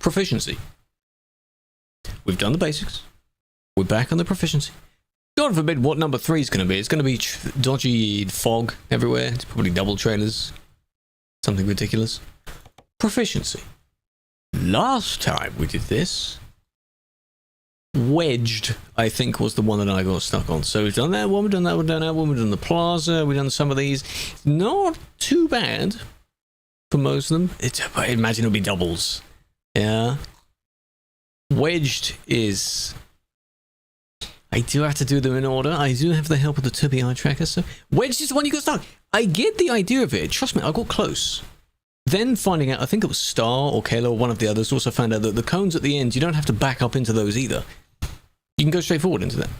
Proficiency. We've done the basics. We're back on the proficiency. God forbid what number 3 is going to be. It's going to be dodgy fog everywhere. It's probably double trailers. Something ridiculous. Proficiency. Last time we did this, wedged, I think, was the one that I got stuck on. So we've done that one, we've done that one, we've done that one, we've done the plaza, we've done some of these. Not too bad for most of them. I imagine it'll be doubles. Yeah. Wedged is... I do have to do them in order. I do have the help of the Turbine Eye Tracker, so... Wedged is the one you got stuck. I get the idea of it. Trust me, I got close. Then finding out, I think it was Star or Kayla or one of the others, also found out that the cones at the end, you don't have to back up into those either. You can go straight forward into them.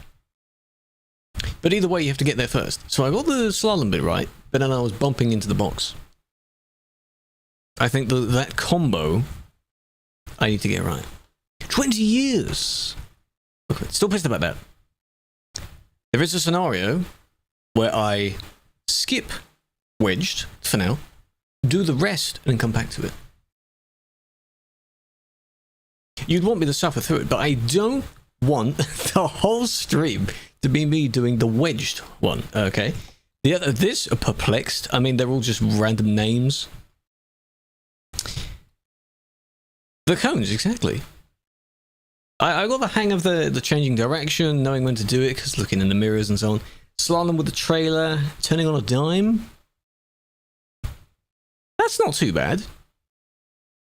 But either way, you have to get there first. So I got the slalom bit right, but then I was bumping into the box. I think that combo, I need to get right. 20 years! Okay, still pissed about that. There is a scenario where I skip wedged for now, do the rest, and come back to it. You'd want me to suffer through it, but I don't want the whole stream to be me doing the wedged one, okay? The other, this, perplexed, I mean, they're all just random names. The cones, exactly. I got the hang of the changing direction, knowing when to do it, because looking in the mirrors and so on. Slalom with the trailer, turning on a dime. That's not too bad.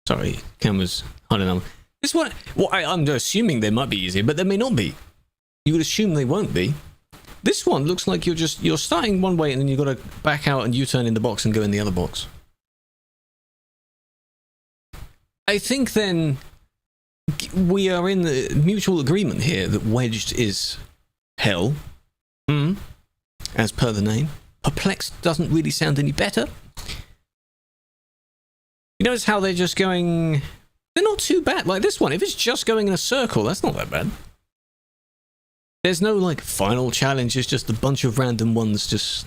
Sorry, camera's hiding on. This one, well, I'm assuming they might be easier, but they may not be. You would assume they won't be. This one looks like you're starting one way and then you've got to back out and U-turn in the box and go in the other box. I think then we are in the mutual agreement here that wedged is hell. As per the name. Perplexed doesn't really sound any better. You notice how they're just going... They're not too bad. Like this one, if it's just going in a circle, that's not that bad. There's no, like, final challenge. It's just a bunch of random ones just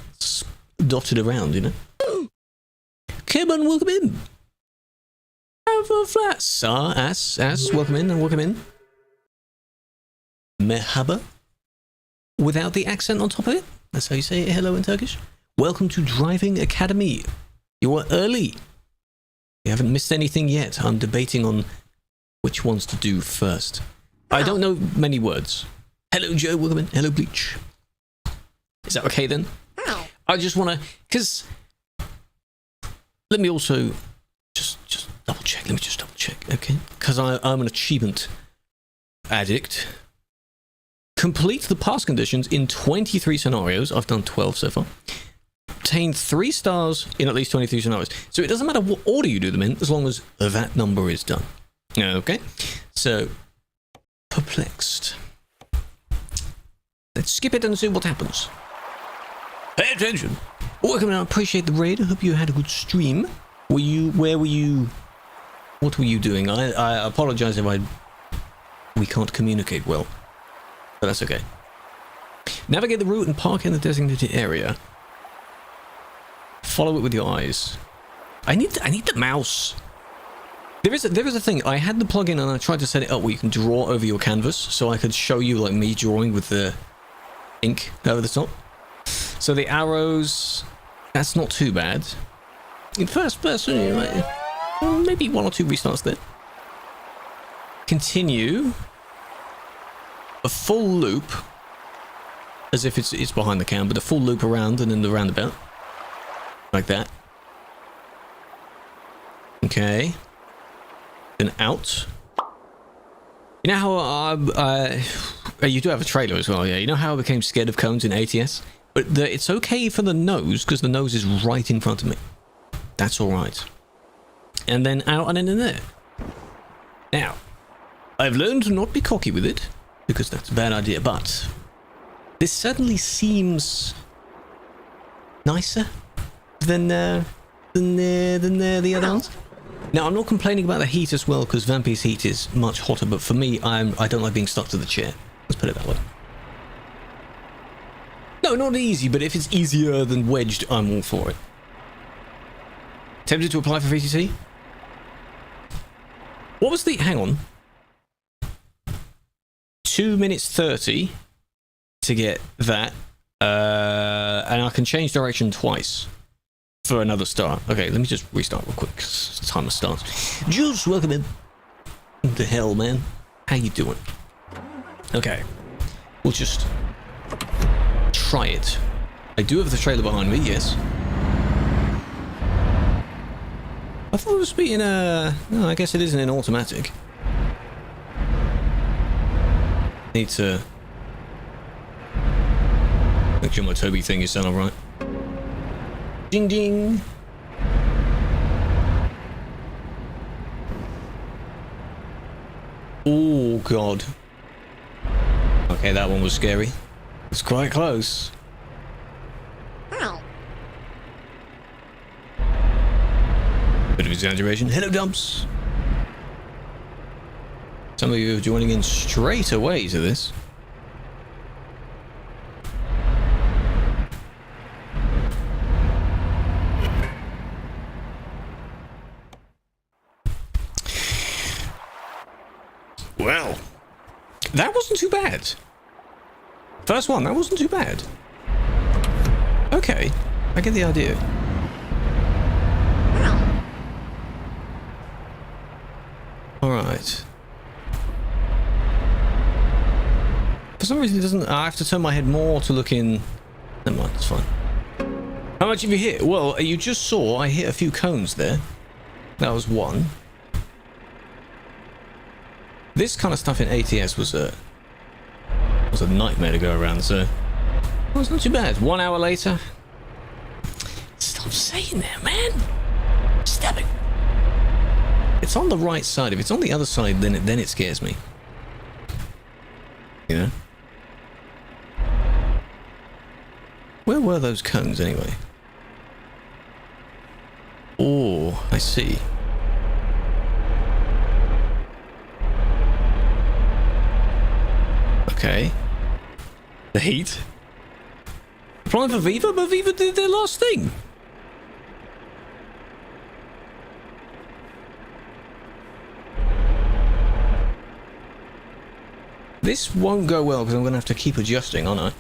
dotted around, you know? Kevin, welcome in. Have a flat. Welcome in and welcome in. Merhaba. Without the accent on top of it. That's how you say hello in Turkish. Welcome to Driving Academy. You are early. You haven't missed anything yet. I'm debating on which ones to do first. I don't know many words. Hello, Joe. Welcome in. Hello, Bleach. Is that okay then? I just want to... Because... Let me also... Just double check. Let me just double check. Okay. Because I'm an achievement addict. Complete the pass conditions in 23 scenarios. I've done 12 so far. Obtain 3 stars in at least 23 scenarios. So it doesn't matter what order you do them in, as long as that number is done. Okay. So, perplexed. Let's skip it and see what happens. Pay attention. Welcome, I appreciate the raid. I hope you had a good stream. Where were you? What were you doing? I apologize if we can't communicate well. But that's okay. Navigate the route and park in the designated area. Follow it with your eyes. I need the mouse. There is a thing. I had the plugin and I tried to set it up where you can draw over your canvas, so I could show you like me drawing with the ink over the top. So the arrows, that's not too bad. In first person, you know, maybe 1 or 2 restarts there. Continue. A full loop, as if it's behind the cam, but a full loop around and then the roundabout. Like that. Okay. Then out. You know how you do have a trailer as well, yeah? You know how I became scared of cones in ATS? But it's okay for the nose, because the nose is right in front of me. That's alright. And then out and then in there. Now, I've learned to not be cocky with it, because that's a bad idea, but this certainly seems nicer than the other ones. Now, I'm not complaining about the heat as well, because Vampyre's heat is much hotter, but for me, I don't like being stuck to the chair. Let's put it that way. No, not easy, but if it's easier than wedged, I'm all for it. Tempted to apply for VTC? What was the... Hang on. 2 minutes 30 to get that. And I can change direction twice for another start. Okay, let me just restart real quick. Timer starts. Juice, welcome in. What the hell, man? How you doing? Okay. We'll just try it. I do have the trailer behind me, yes. I thought it was being no, I guess it isn't in automatic. Need to make sure my Toby thing is done alright. Ding ding. Oh god. Okay, that one was scary. It's quite close. Bit of exaggeration. Hello, Dumps. Some of you are joining in straight away to this. Well, that wasn't too bad. First one, that wasn't too bad. Okay, I get the idea. Alright. For some reason it doesn't... I have to turn my head more to look in... Never mind, it's fine. How much have you hit? Well, you just saw I hit a few cones there. That was one. This kind of stuff in ATS was a nightmare to go around, so... Well, it's not too bad. 1 hour later... Stop saying that, man! Stop it! It's on the right side. If it's on the other side, then it scares me. You know? Where were those cones, anyway? Oh, I see. Okay. The heat. Applying for Viva, but Viva did their last thing. This won't go well because I'm going to have to keep adjusting, aren't I?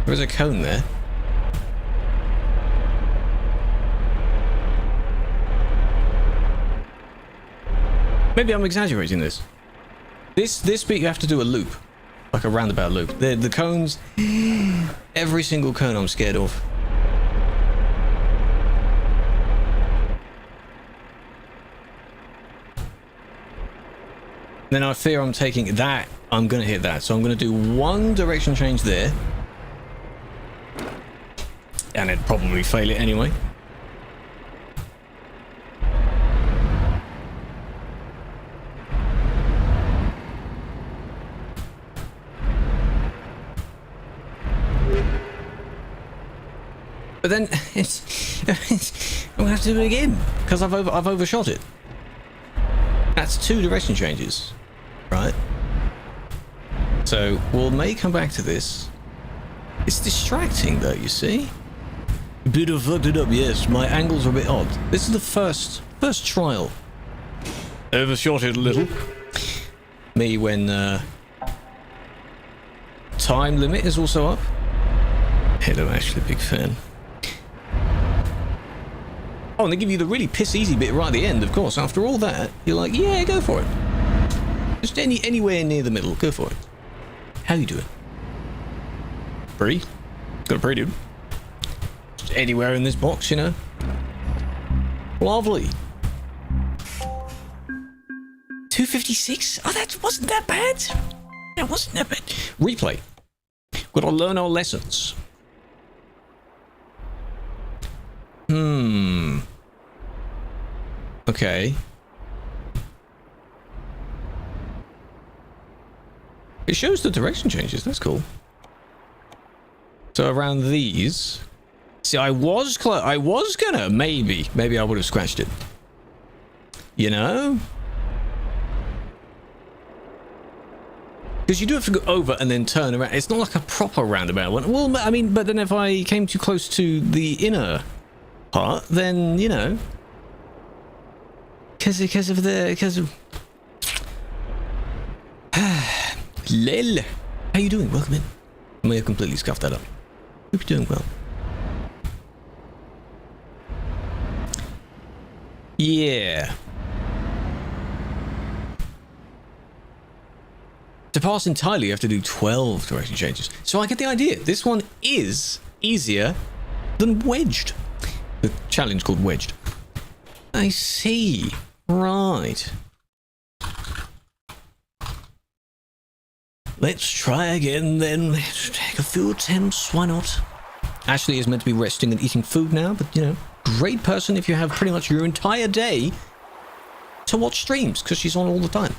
There's a cone there. Maybe I'm exaggerating this. This bit you have to do a loop. Like a roundabout loop. The cones... Every single cone I'm scared of. Then I fear I'm taking that. I'm going to hit that. So I'm going to do one direction change there. And it'd probably fail it anyway. But then I'm gonna have to do it again because I've overshot it. That's 2 direction changes, right? So we may come back to this. It's distracting though, you see. Bit of fucked it up, yes. My angles are a bit odd. This is the first trial. Overshot it a little. Me when time limit is also up. Hello, Ashley, big fan. Oh, and they give you the really piss easy bit right at the end, of course. After all that, you're like, yeah, go for it. Just anywhere near the middle, go for it. How you doing? Pretty? Got a pretty dude. Just anywhere in this box, you know. Lovely. 256? Oh, that wasn't that bad. That wasn't that bad. Replay. Got to learn our lessons. Okay. It shows the direction changes. That's cool. So around these... See, I was gonna... Maybe I would have scratched it. You know? Because you do have to go over and then turn around. It's not like a proper roundabout one. Well, I mean, but then if I came too close to the inner part, then, you know, because of Lil, how you doing? Welcome in. I may have completely scuffed that up. Hope you're doing well. Yeah. To pass entirely, you have to do 12 direction changes. So I get the idea. This one is easier than wedged. The challenge called wedged. I see. Right. Let's try again then. Let's take a few attempts. Why not? Ashley is meant to be resting and eating food now, but you know, great person if you have pretty much your entire day to watch streams, because she's on all the time.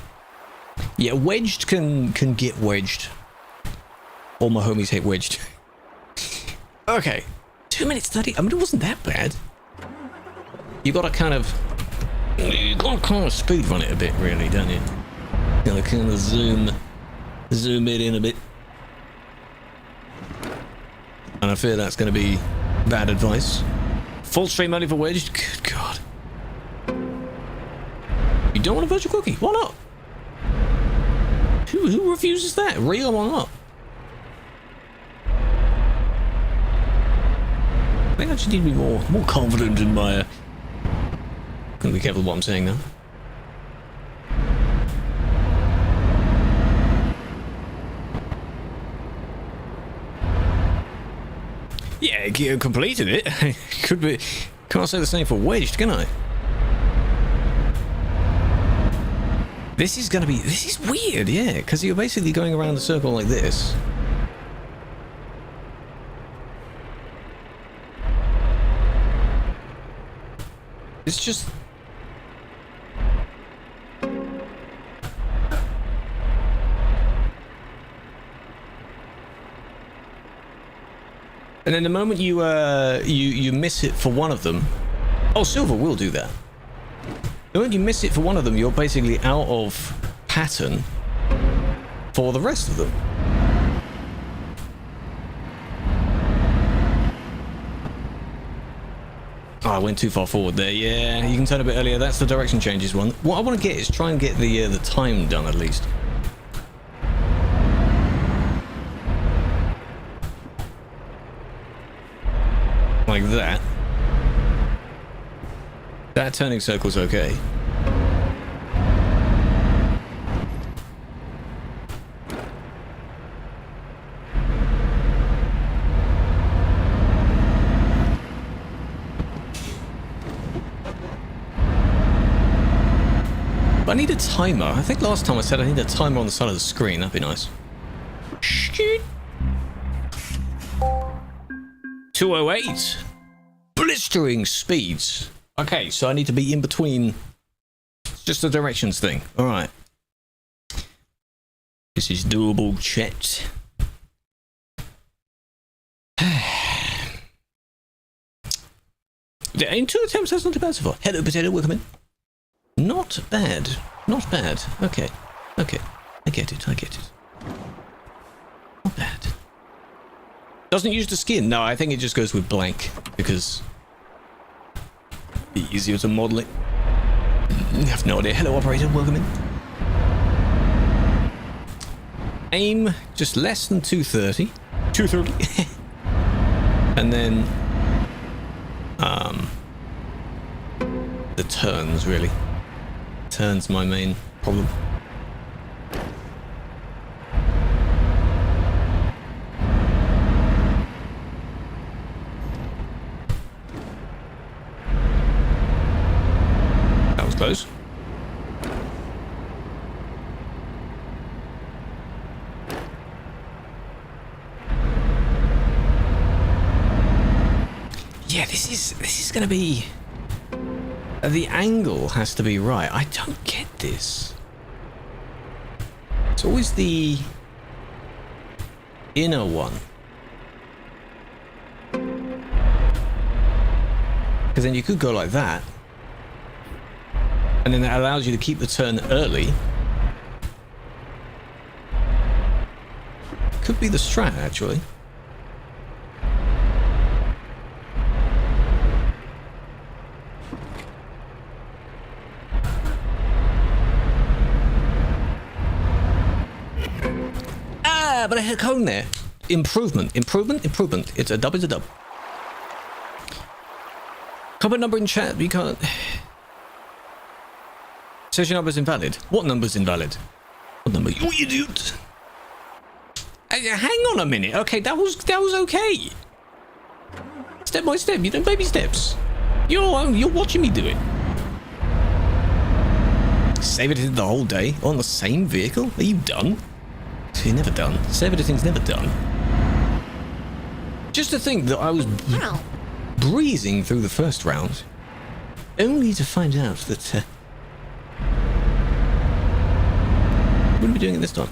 Yeah, wedged can get wedged. All my homies hate wedged. Okay. 2 minutes 30. I mean, it wasn't that bad. You gotta kind of speed run it a bit, really, don't you? Gotta kind of zoom it in a bit. And I fear that's gonna be bad advice. Full stream only for wedged? Good God. You don't want a virtual cookie? Why not? Who refuses that? Real or not? I think I just need to be more confident in my... Gotta be careful what I'm saying now. Yeah, you completed it. Could be... Can't say the same for wedged, can I? This is gonna be... This is weird, yeah, because you're basically going around the circle like this. It's just... And then the moment you you miss it for one of them... Oh, silver will do that. The moment you miss it for one of them, you're basically out of pattern for the rest of them. Oh, I went too far forward there. Yeah, you can turn a bit earlier. That's the direction changes one. What I want to get is try and get the time done at least. Like that. That turning circle's okay. I need a timer. I think last time I said I need a timer on the side of the screen. That'd be nice. 208. Blistering speeds. Okay, so I need to be in between. It's just a directions thing. All right. This is doable, chat. In 2 attempts, that's not too bad so far. Hello, Potato, welcome in. Not bad. Not bad. Okay. Okay. I get it. I get it. Not bad. Doesn't use the skin. No, I think it just goes with blank because it'd be easier to model it. I have no idea. Hello, operator. Welcome in. Aim just less than 230. 230. And then the turns, really. Turns my main problem. That was close. Yeah, this is gonna be... The angle has to be right. I don't get this. It's always the inner one. Because then you could go like that. And then that allows you to keep the turn early. could be the strat, actually. Ah, but I had a cone there. Improvement, improvement, improvement. It's a dub, it's a dub. Comment number in chat, we can't... Session number is invalid. What number is invalid? What number? You idiot! Hang on a minute. Okay, that was okay. Step by step, you know, baby steps. You're watching me do it. Save editing the whole day on the same vehicle? Are you done? You're never done. Save editing's never done. Just to think that I was breezing through the first round, only to find out that wouldn't be doing it this time.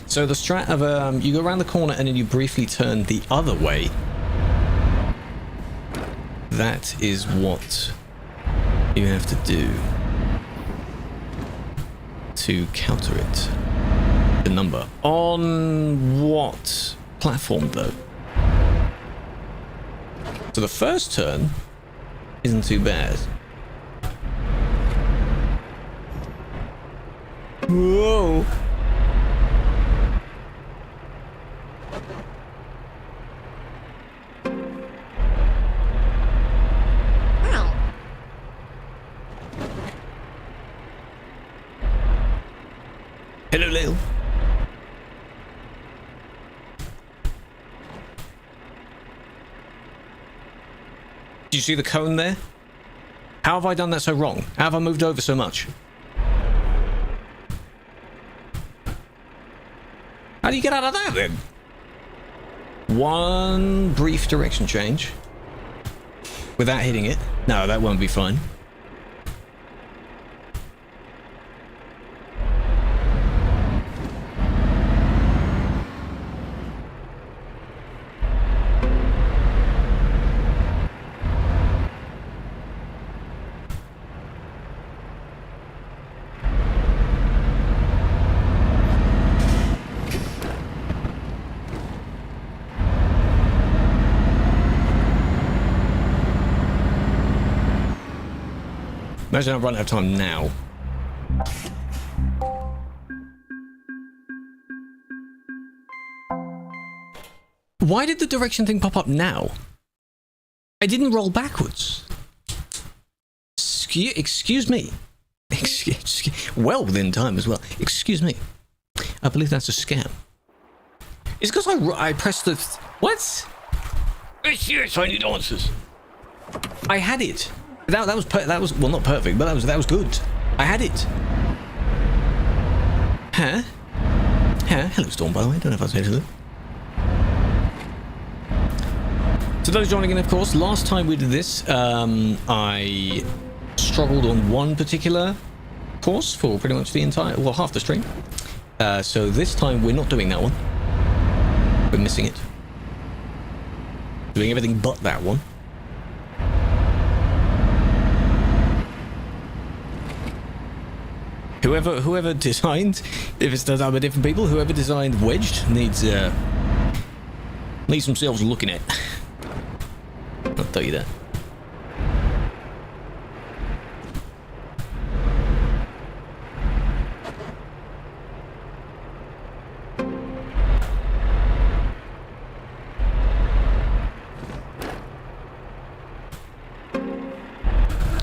So the strat of you go around the corner and then you briefly turn the other way. That is what you have to do to counter it. The number on what platform though? So the first turn isn't too bad. Whoa. Hello, Lil. Do you see the cone there? How have I done that so wrong? How have I moved over so much? How do you get out of that then? One brief direction change. Without hitting it. No, that won't be fine. Imagine I'm running out of time now. Why did the direction thing pop up now? I didn't roll backwards. Excuse me. Well within time as well. Excuse me. I believe that's a scam. It's because I pressed the... What? Yes, I need answers. I had it. That was well, not perfect, but that was good. I had it. Huh? Hello, Storm, by the way. Don't know if I said hello. To those joining in, of course, last time we did this, I struggled on one particular course for pretty much the entire, well, half the stream. So this time we're not doing that one. We're missing it. Doing everything but that one. Whoever designed, if it's done by different people, whoever designed Wedged needs themselves looking at. I'll tell you that.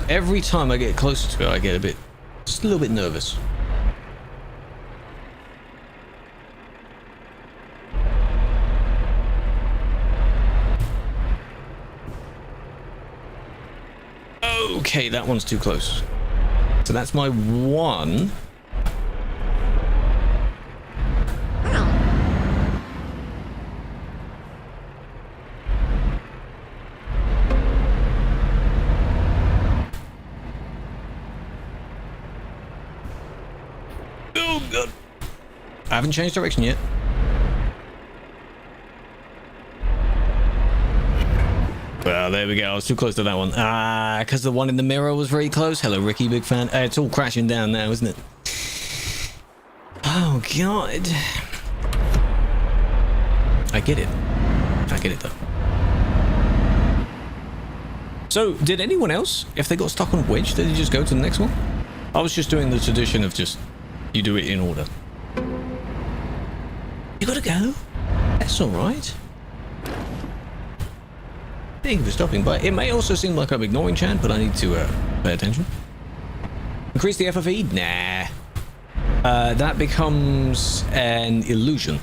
Every time I get closer to it, I get just a little bit nervous. Okay, that one's too close. So that's my one. Oh god. I haven't changed direction yet. Well, there we go. I was too close to that one. Ah, because the one in the mirror was very close. Hello, Ricky, big fan. It's all crashing down now, isn't it? Oh, God. I get it. I get it, though. So, did anyone else, if they got stuck on wedge, did they just go to the next one? I was just doing the tradition of just, you do it in order. You gotta go? That's alright. Thank you for stopping by. It may also seem like I'm ignoring chat, but I need to pay attention. Increase the FFE? Nah. That becomes an illusion.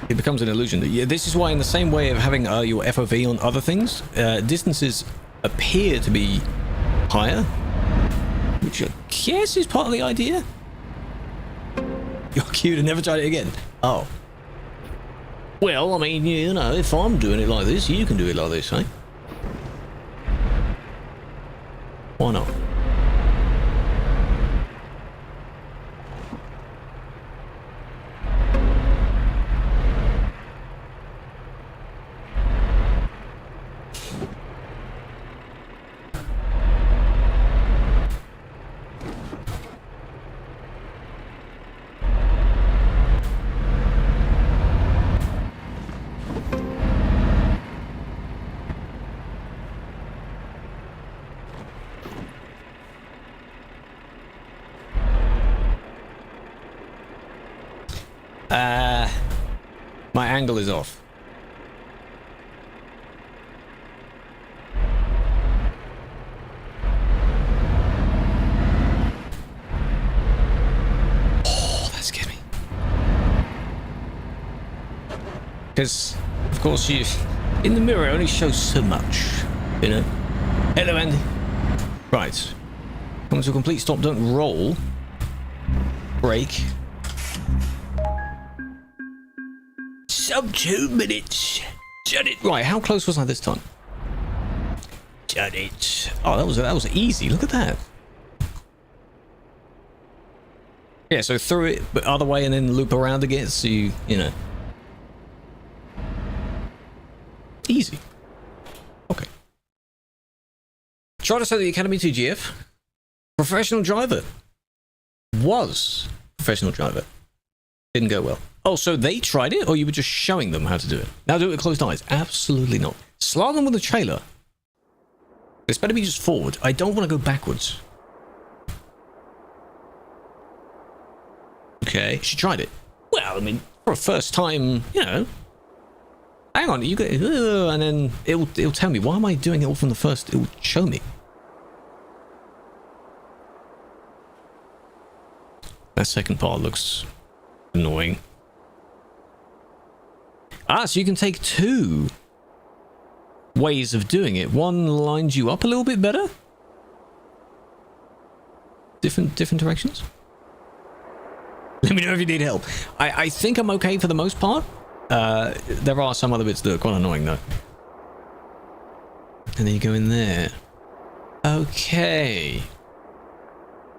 It becomes an illusion. Yeah, this is why, in the same way of having your FOV on other things, distances appear to be higher, which I guess is part of the idea. You're cute and never tried it again. Oh. Well, I mean, you know, if I'm doing it like this, you can do it like this, eh? Why not? My angle is off. Oh, that scared me. Because, of course, you in the mirror only shows so much, you know. Hello, Andy. Right. Come to a complete stop. Don't roll. Brake. Sub 2 minutes. Done it. Right, how close was I this time? Done it. Oh, that was easy. Look at that. Yeah, so through it, but other way, and then loop around again. So you know. Easy. Okay. Try to say the Academy 2 GF. Professional driver. Was professional driver. Didn't go well. Oh, so they tried it, or you were just showing them how to do it? Now do it with closed eyes. Absolutely not. Slalom with a trailer. This better be just forward. I don't want to go backwards. Okay, she tried it. Well, I mean, for a first time, you know. Hang on, you go, and then it'll tell me. Why am I doing it all from the first? It will show me. That second part looks annoying. Ah, so you can take two ways of doing it. One lines you up a little bit better. Different directions. Let me know if you need help. I think I'm okay for the most part. There are some other bits that are quite annoying though. And then you go in there. Okay.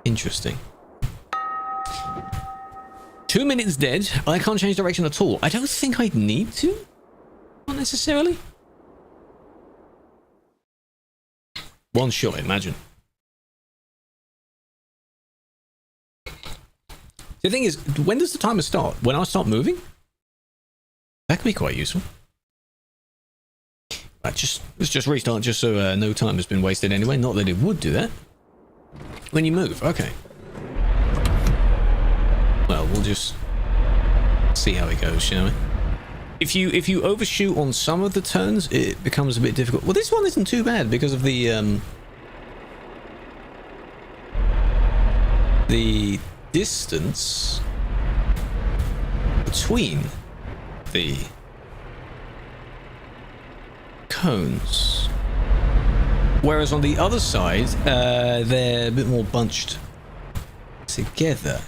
Interesting. 2 minutes dead. I can't change direction at all. I don't think I'd need to. Not necessarily. One shot, imagine. The thing is, when does the timer start? When I start moving? That could be quite useful. Let's just restart just so no time has been wasted anyway. Not that it would do that. When you move, okay. Well, we'll just see how it goes, shall we? If you overshoot on some of the turns, it becomes a bit difficult. Well, this one isn't too bad because of the distance between the cones. Whereas on the other side, they're a bit more bunched together.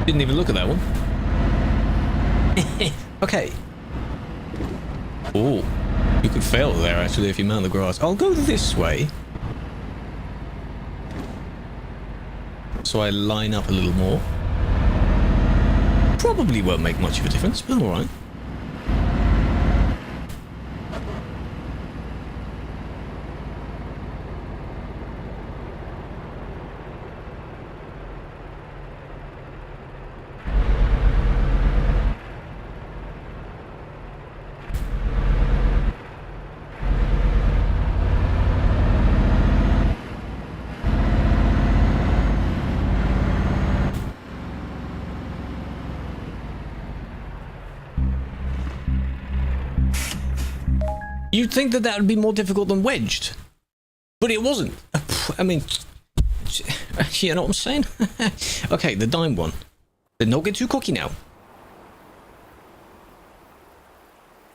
Didn't even look at that one. Okay. Oh, you could fail there actually if you mount the grass. I'll go this way. So I line up a little more. Probably won't make much of a difference, but alright. You'd think that would be more difficult than wedged. But it wasn't. I mean, you know what I'm saying? Okay, the dime one. Then don't get too cocky now.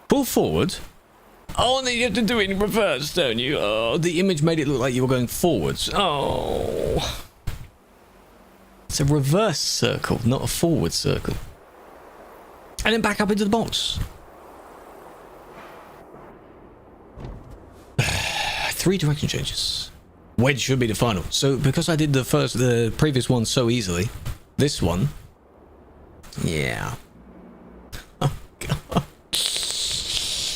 Pull forward. Oh, and then you have to do it in reverse, don't you? Oh, the image made it look like you were going forwards. Oh. It's a reverse circle, not a forward circle. And then back up into the box. 3 direction changes. Wedge should be the final. So because I did the previous one so easily, this one, yeah. Oh god.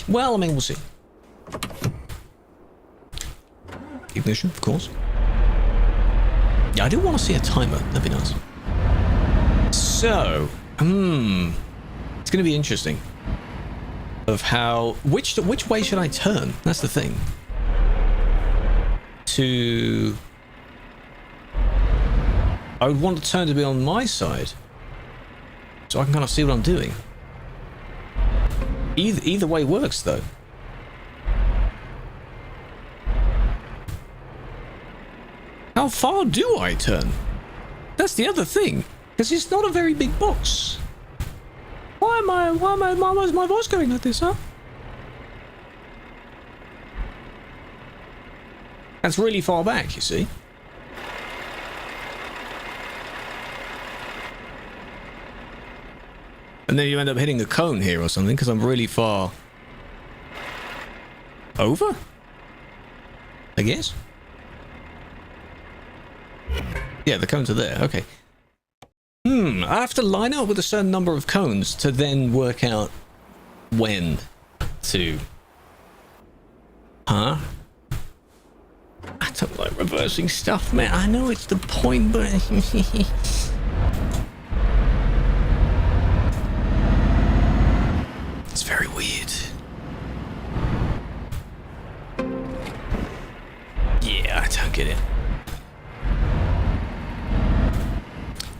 Well, I mean, we'll see. Ignition, of course. Yeah, I do want to see a timer. That'd be nice. So, it's going to be interesting. Of how which way should I turn? That's the thing. I would want the turn to be on my side, so I can kind of see what I'm doing. Either way works, though. How far do I turn? That's the other thing, because it's not a very big box. Why is my voice going like this, huh? That's really far back, you see. And then you end up hitting a cone here or something, because I'm really far over, I guess. Yeah, the cones are there. Okay. I have to line up with a certain number of cones to then work out when to. Huh? I don't like reversing stuff, man. I know it's the point, but it's very weird. Yeah, I don't get it.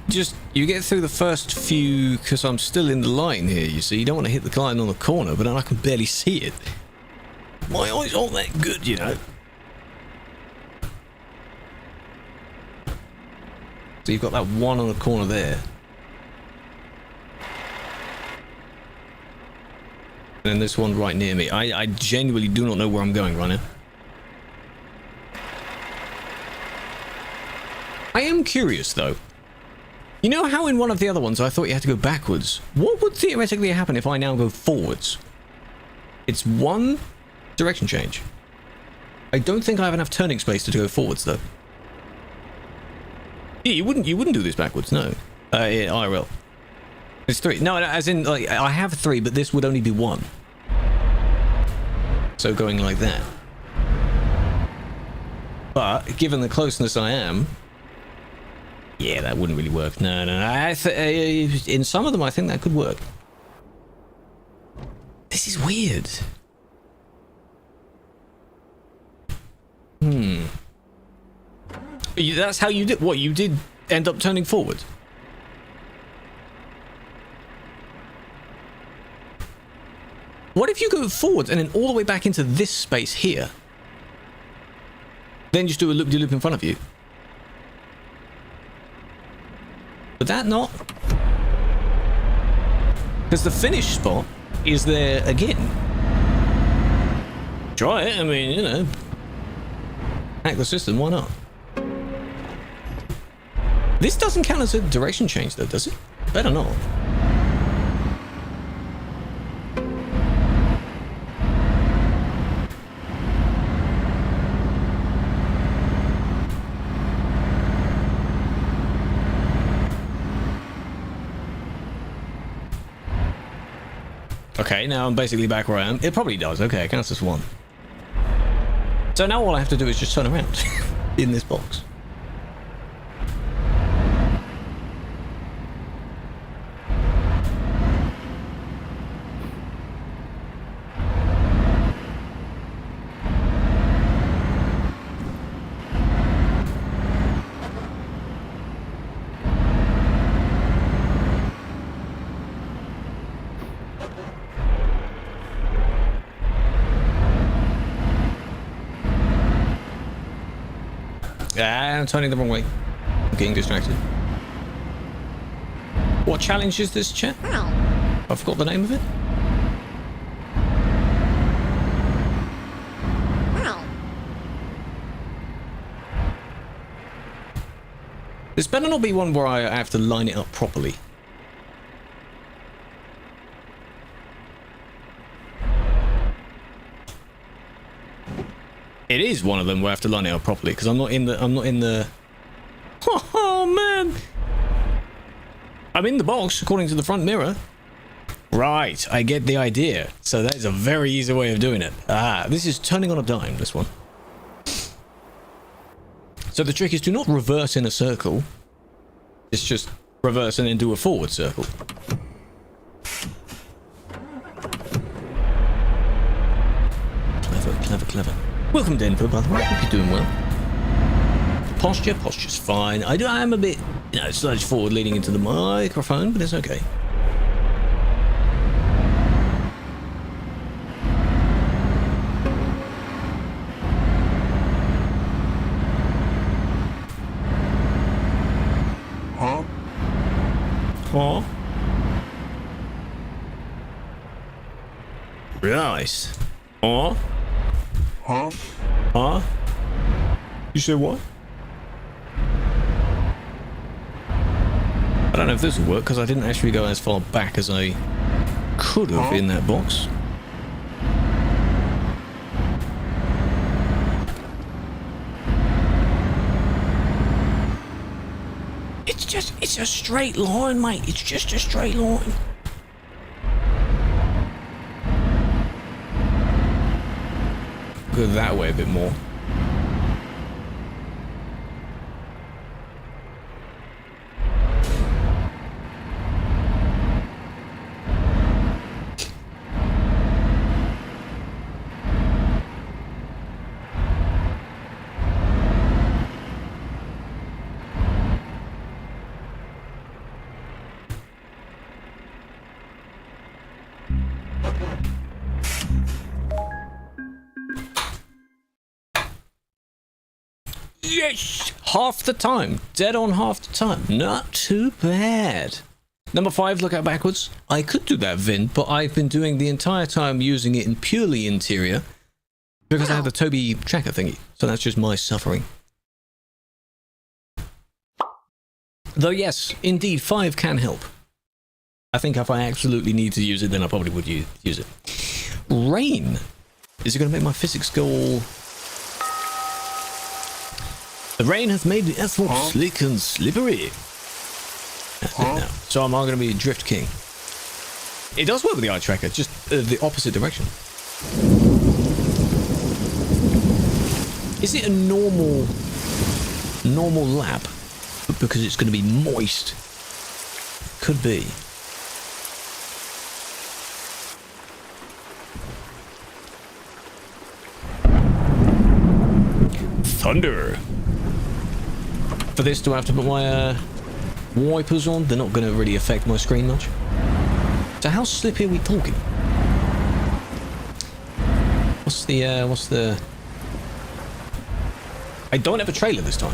Just, you get through the first few, because I'm still in the line here, you see. You don't want to hit the line on the corner, but then I can barely see it. My eyes aren't that good, you know. So you've got that one on the corner there. And then this one right near me. I genuinely do not know where I'm going right now. I am curious, though. You know how in one of the other ones I thought you had to go backwards? What would theoretically happen if I now go forwards? It's one direction change. I don't think I have enough turning space to go forwards, though. Yeah, you wouldn't do this backwards, no. Yeah, IRL. It's 3. No, as in, like, I have 3, but this would only be 1. So going like that. But, given the closeness I am... Yeah, that wouldn't really work. No. In some of them, I think that could work. This is weird. That's how you did. What, you did end up turning forward? What if you go forward and then all the way back into this space here? Then just do a loop-de-loop in front of you. Would that not? Because the finish spot is there again. Try it, I mean, you know. Hack the system, why not? This doesn't count as a direction change though, does it? Better not. Okay, now I'm basically back where I am. It probably does. Okay, it counts as 1. So now all I have to do is just turn around in this box. I'm turning the wrong way. I'm getting distracted. What challenge is this, chat? I forgot the name of it. This better not be one where I have to line it up properly. It is one of them where I have to line it up properly because I'm not in the. Oh man! I'm in the box according to the front mirror. Right, I get the idea. So that is a very easy way of doing it. Ah, this is turning on a dime. This one. So the trick is to not reverse in a circle. It's just reverse and then do a forward circle. Clever, clever, clever. Welcome, Denver, by the way. Hope you're doing well. Posture's fine. I am a bit, slightly forward leaning into the microphone, but it's okay. Huh? Right. Huh? Huh? Huh? You say what? I don't know if this will work because I didn't actually go as far back as I could have in that box. It's a straight line, mate. It's just a straight line. Go that way a bit more. Yes! Half the time. Dead on half the time. Not too bad. Number 5, look out backwards. I could do that, Vin, but I've been doing the entire time using it in purely interior because I have the Toby tracker thingy. So that's just my suffering. Though yes, indeed, 5 can help. I think if I absolutely need to use it, then I probably would use it. Rain. Is it going to make my physics go all... The rain has made the asphalt slick and slippery. That's it now. So am I going to be Drift King? It does work with the eye tracker, just the opposite direction. Is it a normal lap? Because it's going to be moist. Could be. Thunder. For this, do I have to put my wipers on? They're not going to really affect my screen much. So how slippy are we talking? What's the... I don't have a trailer this time.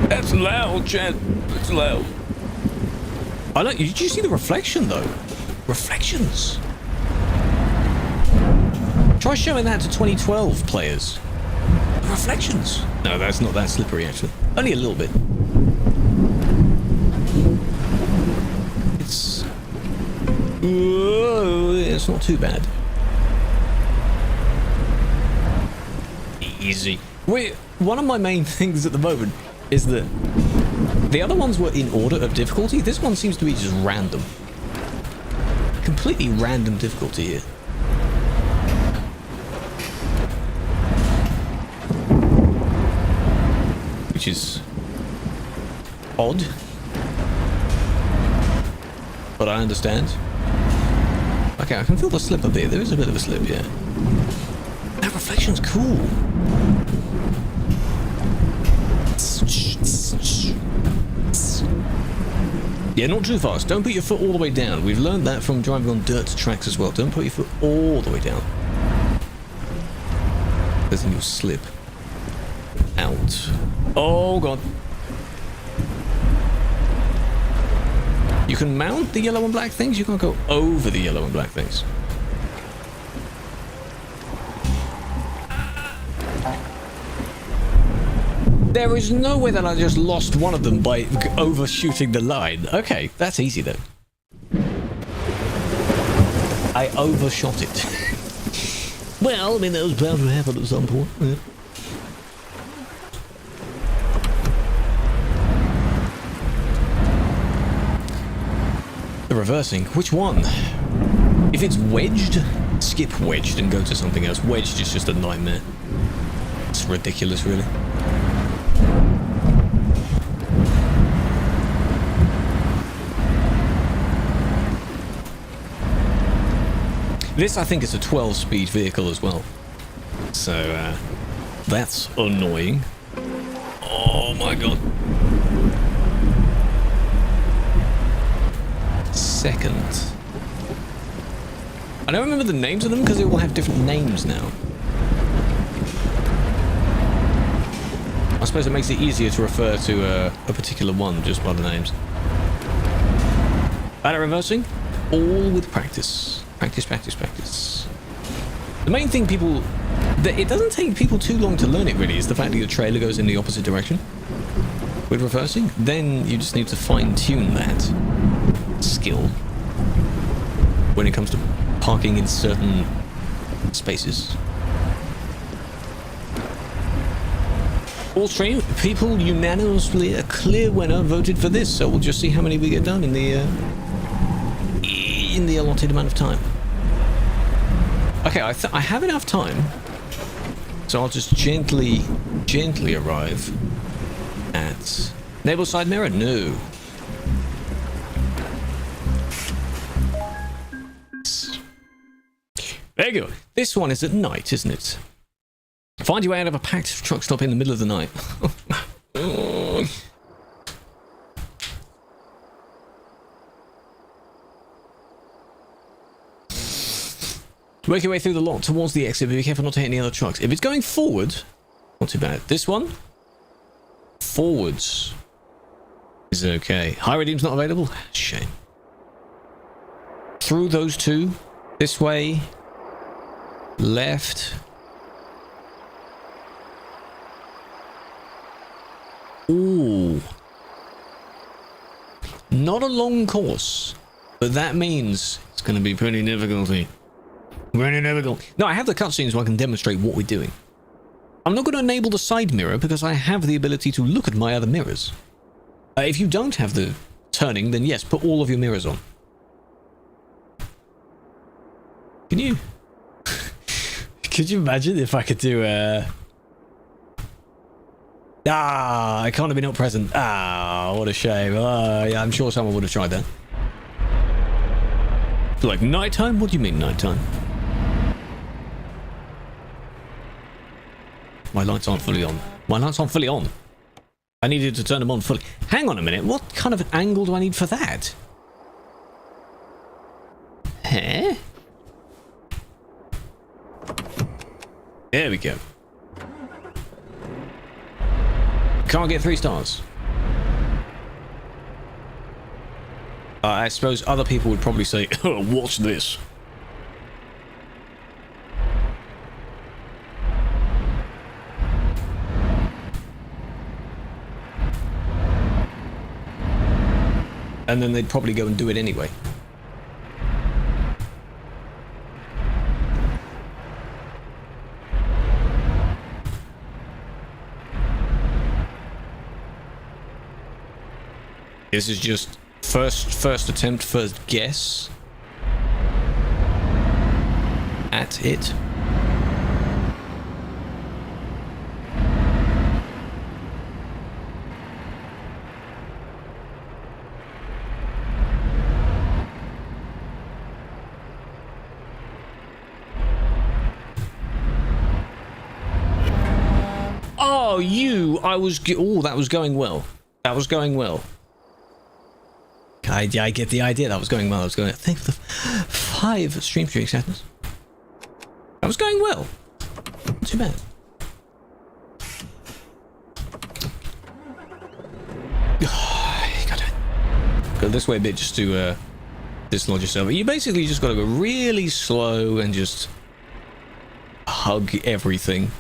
That's loud, Chad. It's loud. I don't... Did you see the reflection, though? Reflections. Try showing that to 2012 players. Reflections. No, that's not that slippery, actually. Only a little bit. It's not too bad. Easy. Wait, one of my main things at the moment is that the other ones were in order of difficulty. This one seems to be just random. Completely random difficulty here. Which is odd, but I understand. Okay, I can feel the slip a bit. There is a bit of a slip, yeah. That reflection's cool. Yeah, not too fast. Don't put your foot all the way down. We've learned that from driving on dirt tracks as well. Don't put your foot all the way down. Because then you'll slip out. Oh god. You can mount the yellow and black things, you can't go over the yellow and black things. There is no way that I just lost one of them by overshooting the line. Okay, that's easy though. I overshot it. Well, I mean, that was bound to happen at some point. Yeah. The reversing. Which one? If it's wedged, skip wedged and go to something else. Wedged is just a nightmare. It's ridiculous, really. This, I think, is a 12-speed vehicle as well. So, that's annoying. Oh my god. Second. I don't remember the names of them because they all have different names now. I suppose it makes it easier to refer to a particular one just by the names. Bad at reversing? All with practice. Practice, practice, practice. The main thing people... It doesn't take people too long to learn it, really, is the fact that your trailer goes in the opposite direction with reversing. Then you just need to fine-tune that skill when it comes to parking in certain spaces. All stream, people unanimously, a clear winner voted for this, so we'll just see how many we get done in the allotted amount of time. Okay, I have enough time, so I'll just gently arrive at enable side mirror. No. There you go. This one is at night, isn't it? Find your way out of a packed truck stop in the middle of the night. Work your way through the lot towards the exit, but be careful not to hit any other trucks. If it's going forward, not too bad. This one? Forwards is okay. High redeem's not available? Shame. Through those two. This way. Left. Ooh. Not a long course, but that means it's going to be pretty difficult. No, I have the cutscenes so I can demonstrate what we're doing. I'm not going to enable the side mirror because I have the ability to look at my other mirrors. If you don't have the turning, then yes, put all of your mirrors on. Can you? Could you imagine if I could do I can't have been not present. Ah, what a shame. Yeah, I'm sure someone would have tried that. Like nighttime? What do you mean nighttime? My lights aren't fully on. My lights aren't fully on. I needed to turn them on fully. Hang on a minute. What kind of an angle do I need for that? Huh? There we go. Can't get 3 stars. I suppose other people would probably say, oh, watch this. And then they'd probably go and do it anyway. This is just first attempt, first guess at it. Oh, that was going well. That was going well. I get the idea. That was going well. I was going. Thank you for the 5 stream sadness. That was going well. Not too bad. Go this way a bit just to dislodge yourself. You basically just got to go really slow and just hug everything.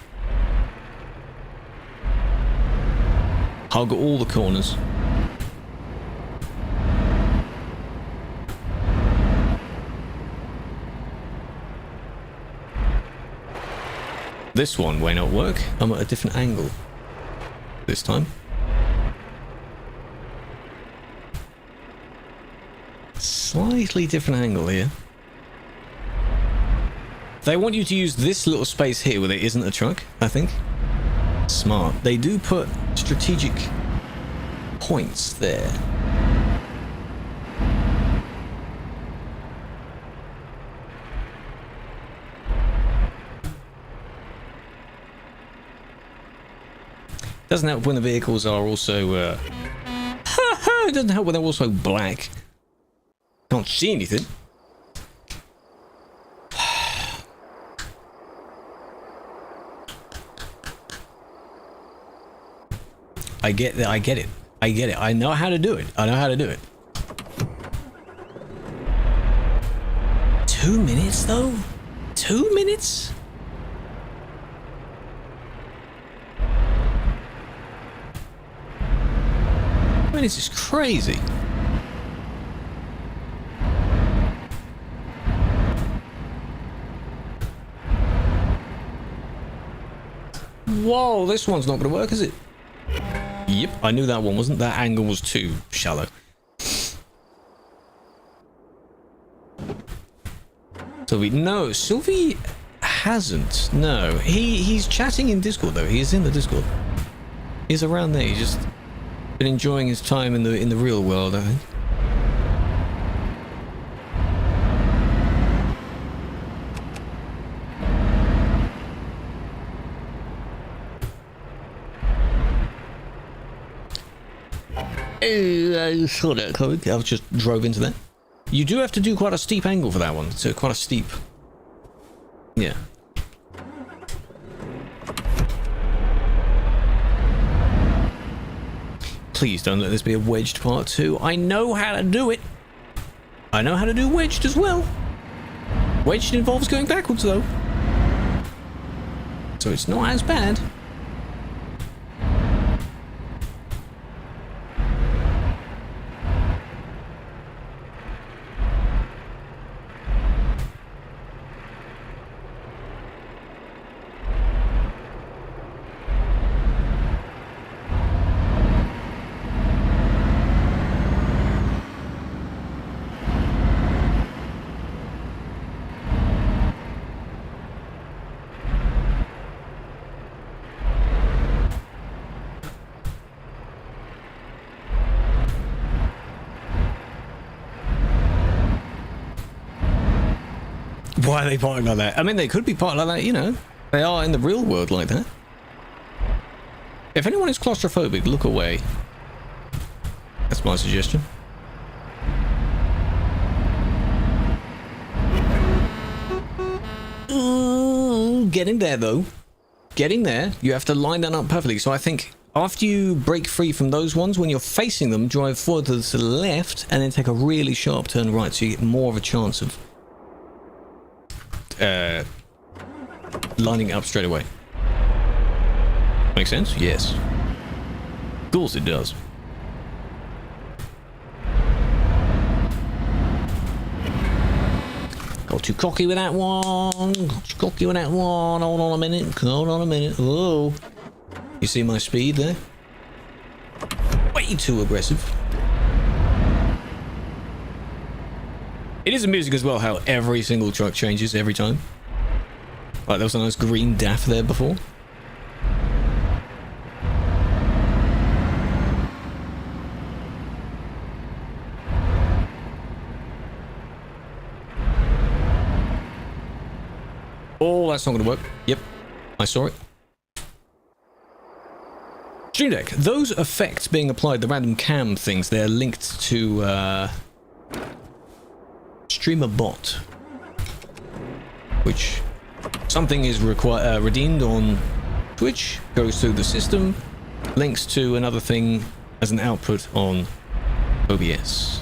Hug all the corners. This one may not work. I'm at a different angle this time. Slightly different angle here. They want you to use this little space here where there isn't a truck, I think. Smart. They do put strategic points there. Doesn't help when the vehicles are also it doesn't help when they're also black. Can't see anything. I get that. I get it. I get it. I know how to do it. I know how to do it. 2 minutes though? 2 minutes? This is crazy. Whoa, this one's not going to work, is it? Yep, I knew that one wasn't. That angle was too shallow. Sylvie, no, Sylvie hasn't. No, he's chatting in Discord though. He is in the Discord. He's around there. He's just been enjoying his time in the real world, I think. I saw that coming. I just drove into that. You do have to do quite a steep angle for that one. So quite a steep. Yeah. Please don't let this be a wedged part 2. I know how to do it. I know how to do wedged as well. Wedged involves going backwards though. So it's not as bad. Why are they parking like that? I mean, they could be parked like that, you know. They are in the real world like that. If anyone is claustrophobic, look away. That's my suggestion. Ooh, getting there, though. Getting there. You have to line that up perfectly. So I think after you break free from those ones, when you're facing them, drive forward to the left and then take a really sharp turn right so you get more of a chance of lining it up straight away. Make sense? Yes. Of course it does. Got too cocky with that one. Got too cocky with that one. Hold on a minute. Hold on a minute. Oh. You see my speed there? Way too aggressive. It is amusing as well how every single truck changes every time. Like there was a nice green DAF there before. Oh, that's not going to work. Yep, I saw it. Stream Deck. Those effects being applied, the random cam things, they're linked to Streamer Bot, which something is redeemed on Twitch, goes through the system, links to another thing as an output on OBS.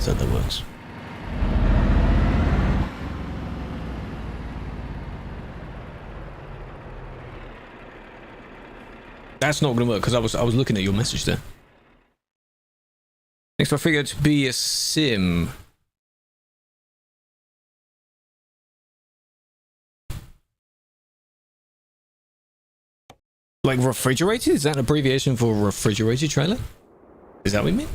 let's hope that works. That's not going to work because I was looking at your message there. Next, I figured to be a sim. Like refrigerated? Is that an abbreviation for refrigerated trailer? Is that what you mean?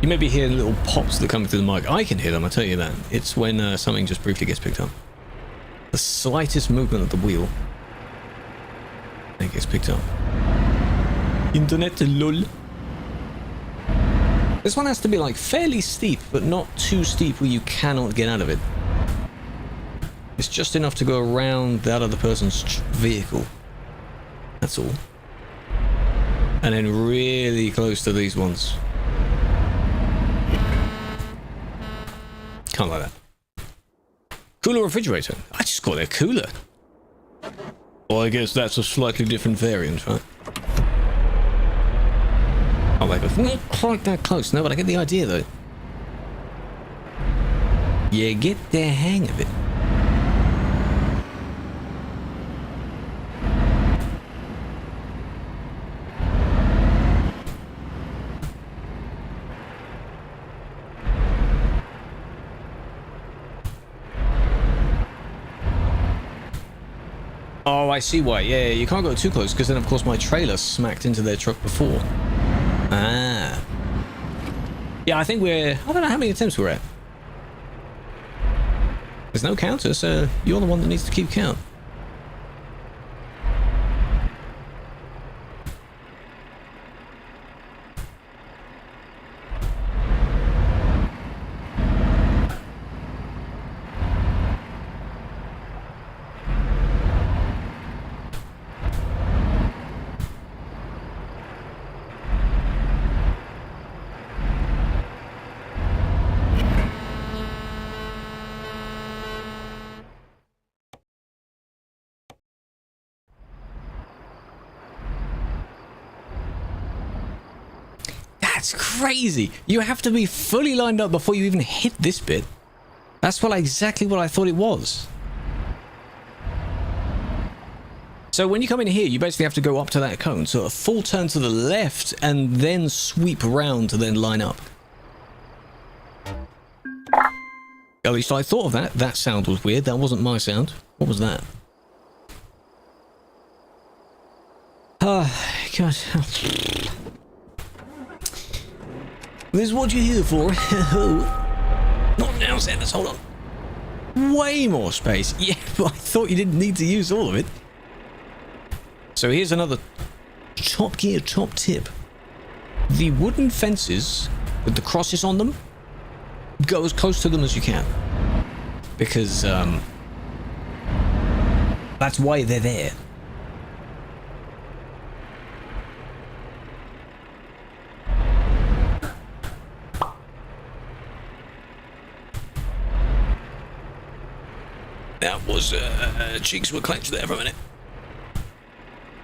You maybe hear little pops that come through the mic. I can hear them, I'll tell you that. It's when something just briefly gets picked up. The slightest movement of the wheel. It gets picked up. Internet, lol. This one has to be like fairly steep, but not too steep where you cannot get out of it. It's just enough to go around that other person's vehicle. That's all. And then really close to these ones. Can't like that. Cooler refrigerator. I just call it a cooler. Well, I guess that's a slightly different variant, right? Oh, like not quite that close. No, but I get the idea, though. You get the hang of it. Oh, I see why. Yeah, you can't go too close because then, of course, my trailer smacked into their truck before. Ah. Yeah, I think we're... I don't know how many attempts we're at. There's no counter, so you're the one that needs to keep count. That's crazy. You have to be fully lined up before you even hit this bit. That's exactly what I thought it was. So when you come in here, you basically have to go up to that cone. So a full turn to the left and then sweep around to then line up. At least I thought of that. That sound was weird. That wasn't my sound. What was that? Oh, God. This is what you're here for. Not now, Sanders. Hold on. Way more space. Yeah, but I thought you didn't need to use all of it. So here's another top gear, top tip. The wooden fences with the crosses on them, go as close to them as you can. Because, that's why they're there. That was, cheeks were clenched there for a minute.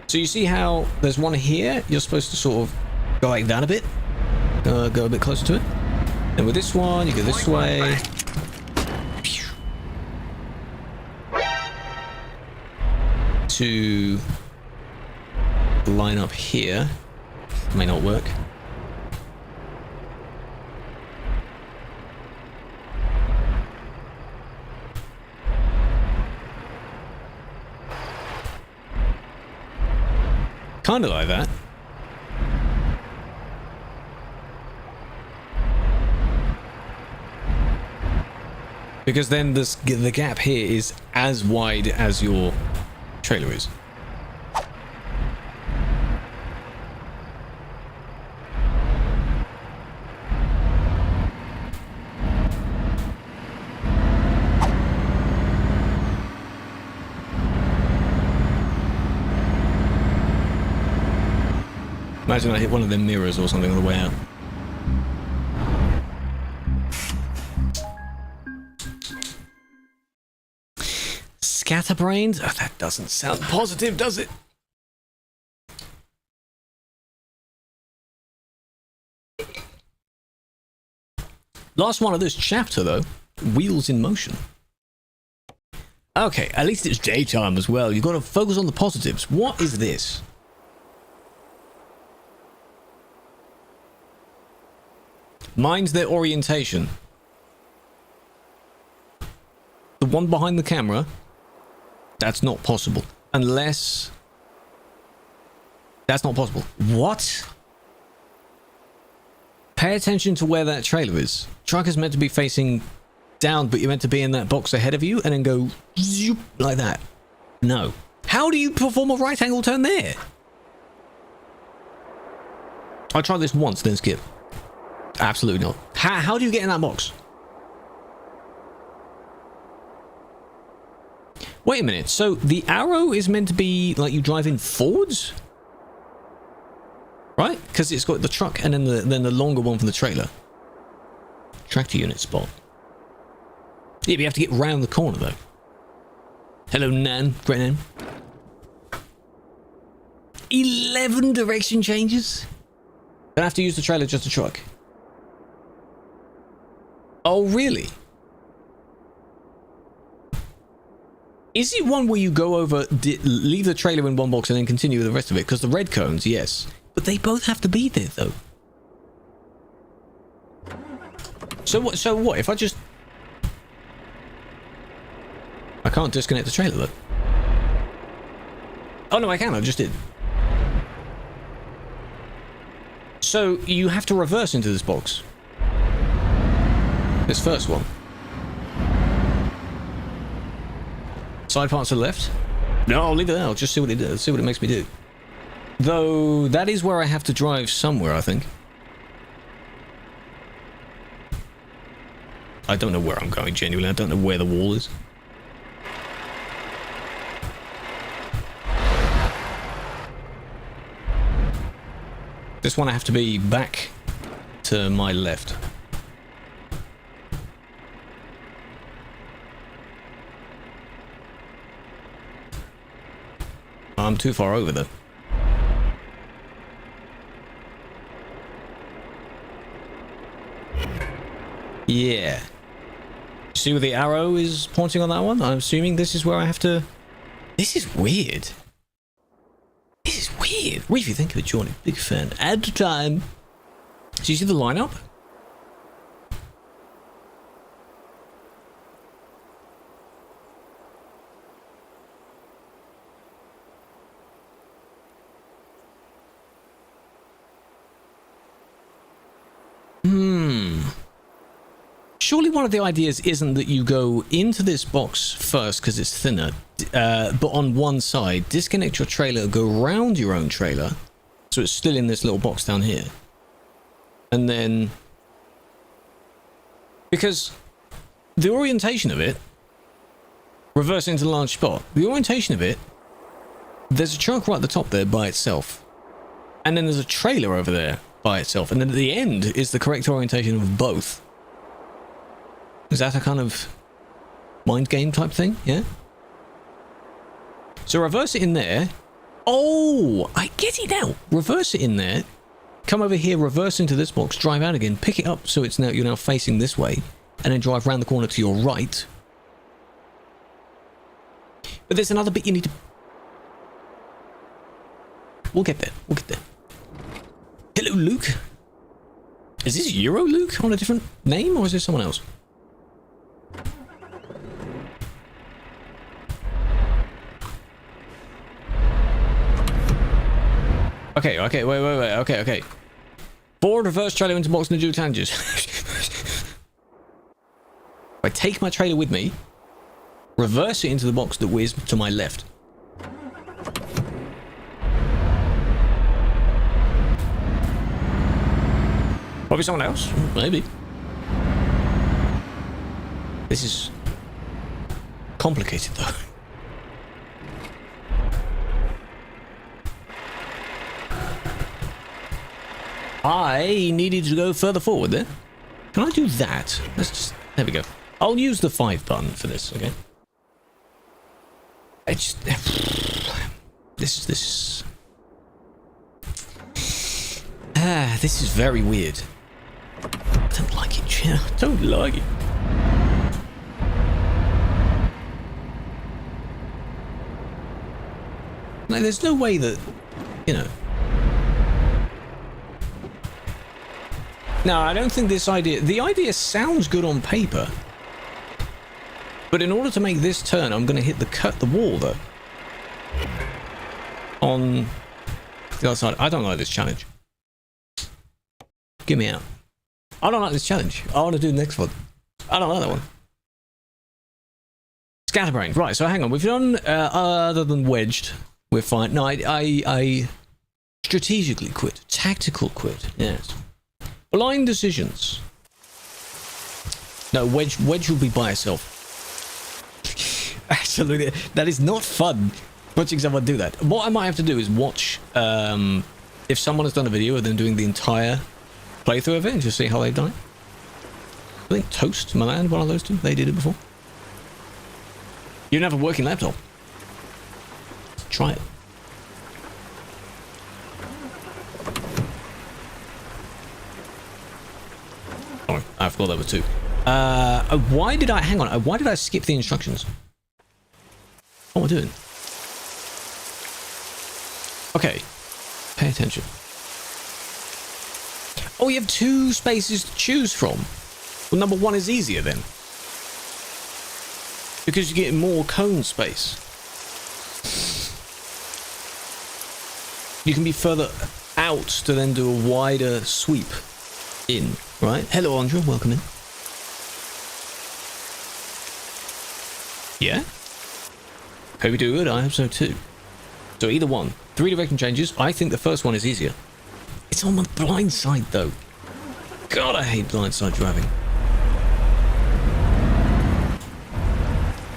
So you see how there's one here? You're supposed to sort of go like that a bit. Go a bit closer to it. And with this one, you go this way. To line up here. May not work. Kind of like that. Because then the gap here is as wide as your trailer is. Imagine I hit one of them mirrors or something on the way out. Scatterbrained? Oh, that doesn't sound positive, does it? Last one of this chapter, though. Wheels in motion. Okay, at least it's daytime as well. You've got to focus on the positives. What is this? Mine's their orientation. The one behind the camera, that's not possible. Unless... That's not possible. What? Pay attention to where that trailer is. Truck is meant to be facing down, but you're meant to be in that box ahead of you and then go zoop, like that. No. How do you perform a right angle turn there? I tried this once, then skip. Absolutely not. How do you get in that box? Wait a minute. So the arrow is meant to be like you driving forwards? Right? Because it's got the truck and then the longer one for the trailer. Tractor unit spot. Yeah, but you have to get round the corner though. Hello, Nan. Great name. 11 direction changes? Don't have to use the trailer, just a truck. Oh, really? Is it one where you go over, leave the trailer in one box and then continue with the rest of it? Because the red cones, yes. But they both have to be there, though. So what? If I just... I can't disconnect the trailer, though. Oh, no, I can. I just did. So you have to reverse into this box. This first one. Side parts to the left? No, I'll leave it there. I'll just see what it does. See what it makes me do. Though, that is where I have to drive somewhere, I think. I don't know where I'm going, genuinely. I don't know where the wall is. This one I have to be back to my left. I'm too far over, though. Yeah. See where the arrow is pointing on that one? I'm assuming this is where I have to... This is weird. This is weird. What do you think of it, Johnny? Big fan. Add time. Do you see the lineup? Surely one of the ideas isn't that you go into this box first because it's thinner, but on one side, disconnect your trailer, go around your own trailer, so it's still in this little box down here. And then... Because the orientation of it, reverse into the large spot, the orientation of it, there's a truck right at the top there by itself. And then there's a trailer over there by itself. And then at the end is the correct orientation of both. Is that a kind of mind game type thing? Yeah? So reverse it in there. Oh, I get it now. Reverse it in there. Come over here, reverse into this box, drive out again, pick it up so it's now you're now facing this way, and then drive around the corner to your right. But there's another bit you need to... We'll get there. We'll get there. Hello, Luke. Is this Euro Luke on a different name, or is this someone else? Okay, wait, okay. Forward, reverse trailer into box and do tangents. If I take my trailer with me, reverse it into the box that is to my left. Probably someone else, maybe. This is complicated though. I needed to go further forward there. Can I do that? Let's just... There we go. I'll use the 5 button for this, okay? I just... This is very weird. don't like it, yeah. I don't like it. Like, there's no way that, you know. No, I don't think this idea... The idea sounds good on paper. But in order to make this turn, I'm going to hit the wall, though. On the other side. I don't like this challenge. Get me out. I don't like this challenge. I want to do the next one. I don't like that one. Scatterbrain. Right, so hang on. We've done, other than wedged, we're fine. No, I strategically quit. Tactical quit. Yes. Blind decisions. No, wedge will be by itself. Absolutely. That is not fun, watching someone do that. What I might have to do is watch, if someone has done a video of them doing the entire playthrough of it and just see how they've done it. I think Toast, Milan, one of those two, they did it before. You don't have a working laptop. Try it. Sorry, I forgot there were two. Why did I... Hang on. Why did I skip the instructions? What am I doing? Okay. Pay attention. Oh, you have two spaces to choose from. Well, number one is easier then. Because you get more cone space. You can be further out to then do a wider sweep in, right? Hello, Andrew. Welcome in. Yeah? Hope you do good. I hope so too. So either one. 3 direction changes. I think the first one is easier. It's on the blind side though. God, I hate blind side driving.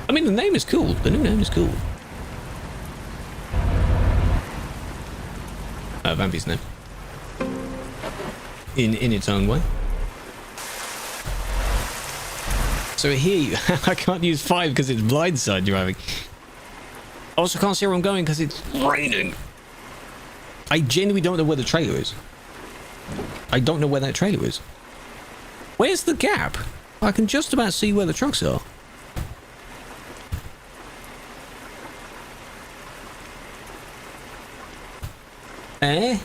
I mean, the name is cool. The new name is cool. Vampy's name. In its own way. So here, I can't use 5 because it's blindside driving. I also can't see where I'm going because it's raining. I genuinely don't know where the trailer is. I don't know where that trailer is. Where's the gap? I can just about see where the trucks are. Eh?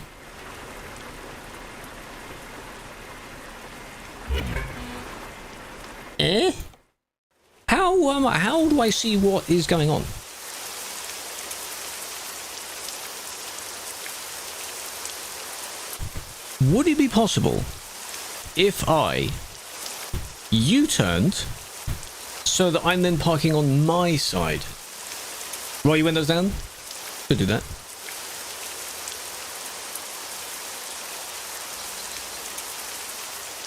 Eh? How do I see what is going on? Would it be possible if I U-turned so that I'm then parking on my side? Roll your windows down? Could do that.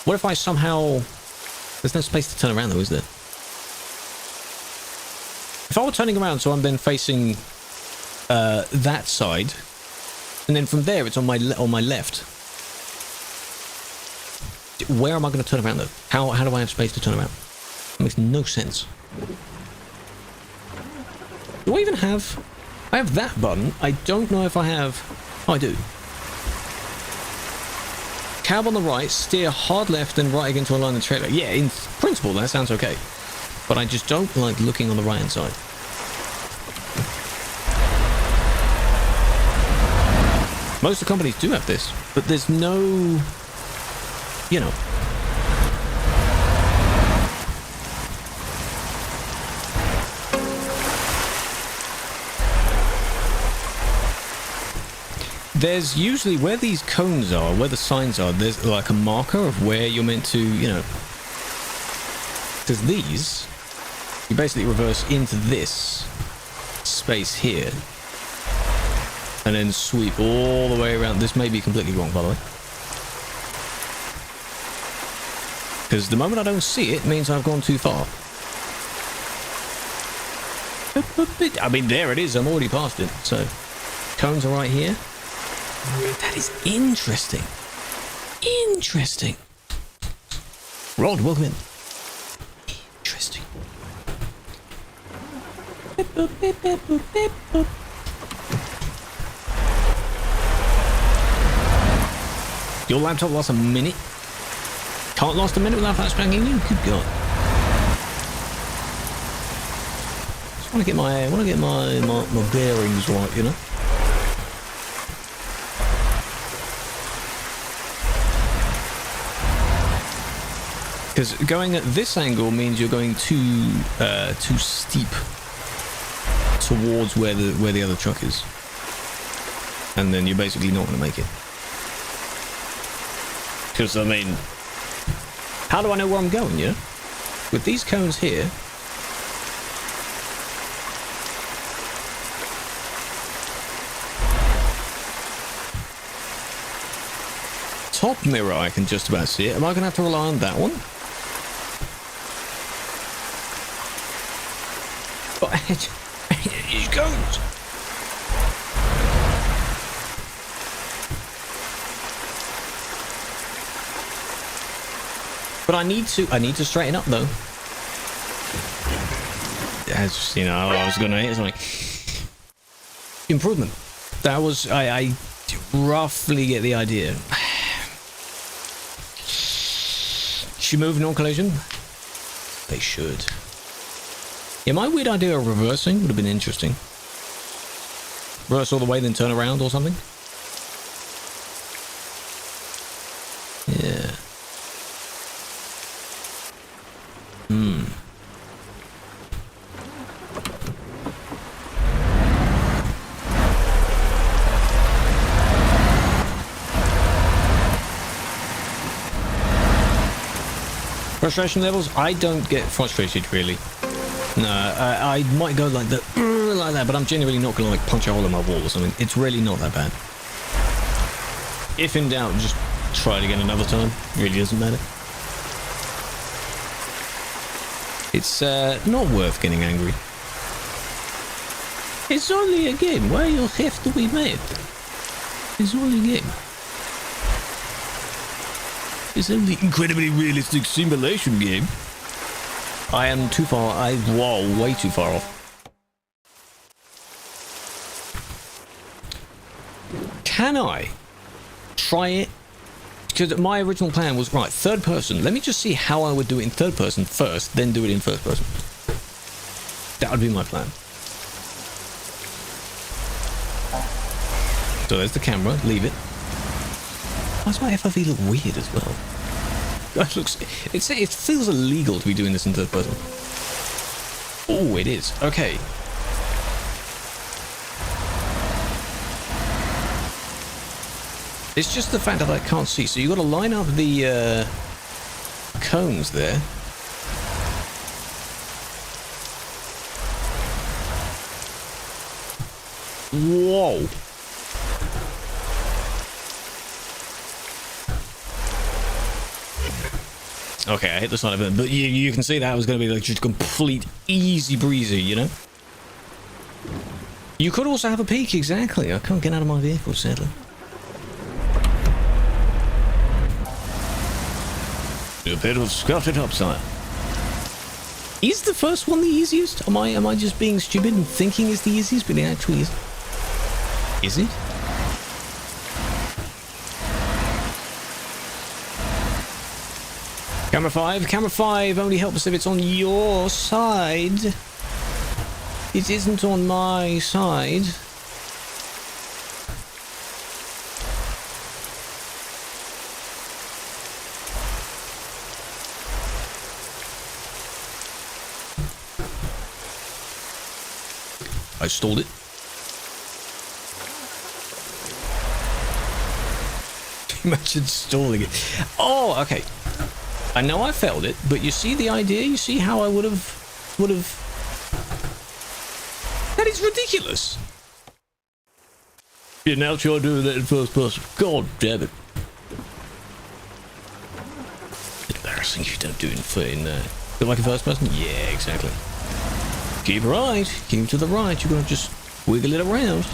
What if I somehow... There's no space to turn around though, is there? If I were turning around so I'm then facing that side, and then from there it's on my left. Where am I going to turn around though? How do I have space to turn around? It makes no sense. Do I even have... I have that button. I don't know if I have... Oh, I do. Cab on the right, steer hard left and right again to align the trailer. Yeah, in principle that sounds okay. But I just don't like looking on the right hand side. Most of the companies do have this, but there's no... You know. There's usually, where these cones are, where the signs are, there's like a marker of where you're meant to, you know. Because these, you basically reverse into this space here. And then sweep all the way around. This may be completely wrong, by the way. Because the moment I don't see it means I've gone too far. I mean, there it is. I'm already past it. So, cones are right here. That is interesting. Interesting. Rod, welcome in. Interesting. Your laptop lasts a minute. Can't last a minute without flashbanging you? Good God. Just want to get my bearings right, you know? Because going at this angle means you're going too steep towards where the other truck is, and then you're basically not going to make it. Because I mean, how do I know where I'm going? You know, with these cones here. Top mirror, I can just about see it. Am I going to have to rely on that one? He goes. But I need to straighten up though. As you know, I was gonna hit something. Improvement. That was I roughly get the idea. Should move non-collision? They should. Yeah, my weird idea of reversing would have been interesting. Reverse all the way, then turn around or something. Yeah. Frustration levels? I don't get frustrated really. No, I might go like that, but I'm genuinely not gonna like punch a hole in my wall or something. It's really not that bad. If in doubt, just try it again another time. It really doesn't matter. It's not worth getting angry. It's only a game. Why you have to be mad? It's only a game. It's only an incredibly realistic simulation game. I am too far. Whoa, way too far off. Can I try it? Because my original plan was, right, third person. Let me just see how I would do it in third person first, then do it in first person. That would be my plan. So there's the camera. Leave it. Why does my FOV look weird as well? It feels illegal to be doing this in third person. Oh, it is. Okay. It's just the fact that I can't see. So you've got to line up the cones there. Whoa. Okay, I hit the side of it, but you can see that was going to be like just complete easy breezy, you know? You could also have a peek, exactly. I can't get out of my vehicle, sadly. A bit of scuff it up, sire. Is the first one the easiest? Am I just being stupid and thinking it's the easiest, but it actually is? Is it? Camera 5 only helps if it's on your side. It isn't on my side. I stalled it. Imagine stalling it. Oh, okay. I know I failed it, but you see the idea? You see how I would have... That is ridiculous. You're now trying to do that in first person. God damn it. Embarrassing if you don't do it in like in first person? Yeah, exactly. Keep right. Keep to the right. You're going to just wiggle it around.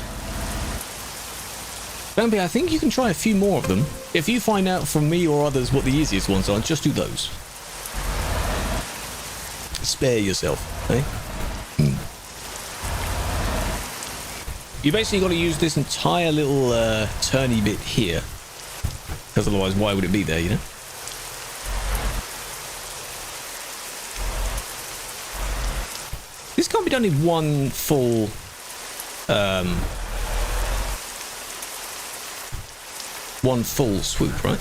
Bambi, I think you can try a few more of them. If you find out from me or others what the easiest ones are, just do those. Spare yourself, eh? You basically got to use this entire little turny bit here. Because otherwise, why would it be there, you know? be done in one full swoop, right?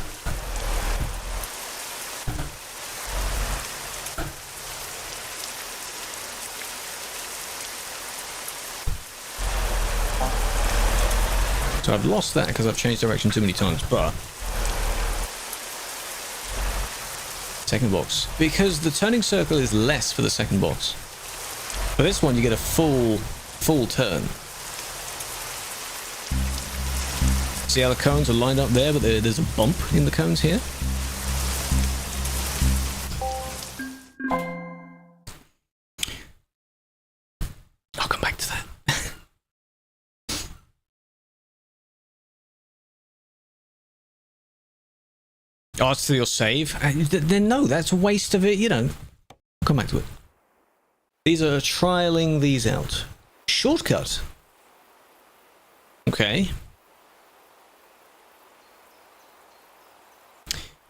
So I've lost that because I've changed direction too many times, but second box, because the turning circle is less for the second box. For this one you get a full turn. See how the cones are lined up there, but there's a bump in the cones here. I'll come back to that. Oh, it's to your save? Then no, that's a waste of it, you know. I'll come back to it. These are trialing these out. Shortcut. Okay.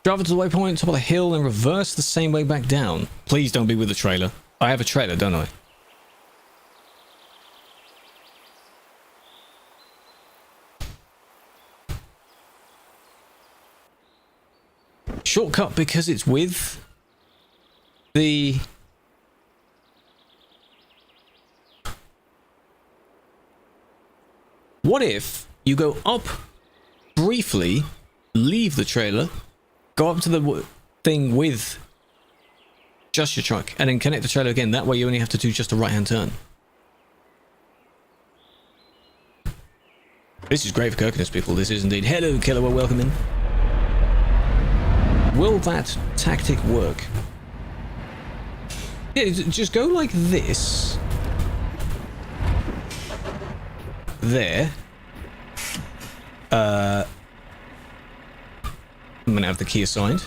Drive to the waypoint, top of the hill, and reverse the same way back down. Please don't be with the trailer. I have a trailer, don't I? Shortcut because it's with the... What if you go up briefly, leave the trailer, go up to the thing with just your truck, and then connect the trailer again? That way you only have to do just a right-hand turn. This is great for Kirkenes people, this is indeed. Hello, Killer, welcome in. Will that tactic work? Yeah, just go like this. There. I'm gonna have the key assigned.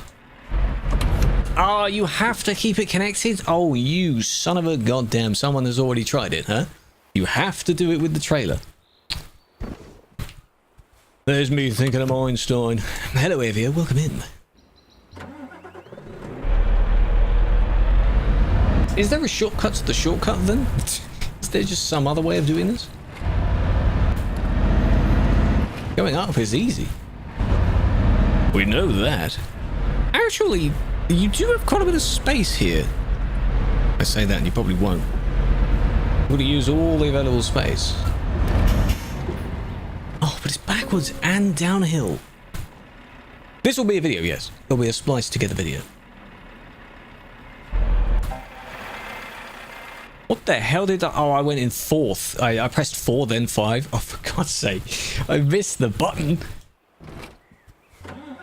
Oh, you have to keep it connected? Oh, you son of a goddamn, someone has already tried it, huh? You have to do it with the trailer. There's me thinking I'm Einstein. Hello, Avia, welcome in. Is there a shortcut to the shortcut then? Is there just some other way of doing this? Going up is easy. We know that. Actually, you do have quite a bit of space here. I say that and you probably won't. You're going to use all the available space. Oh, but it's backwards and downhill. This will be a video, yes. There'll be a spliced together video. What the hell did I... Oh, I went in fourth. I pressed 4, then 5. Oh, for God's sake. I missed the button.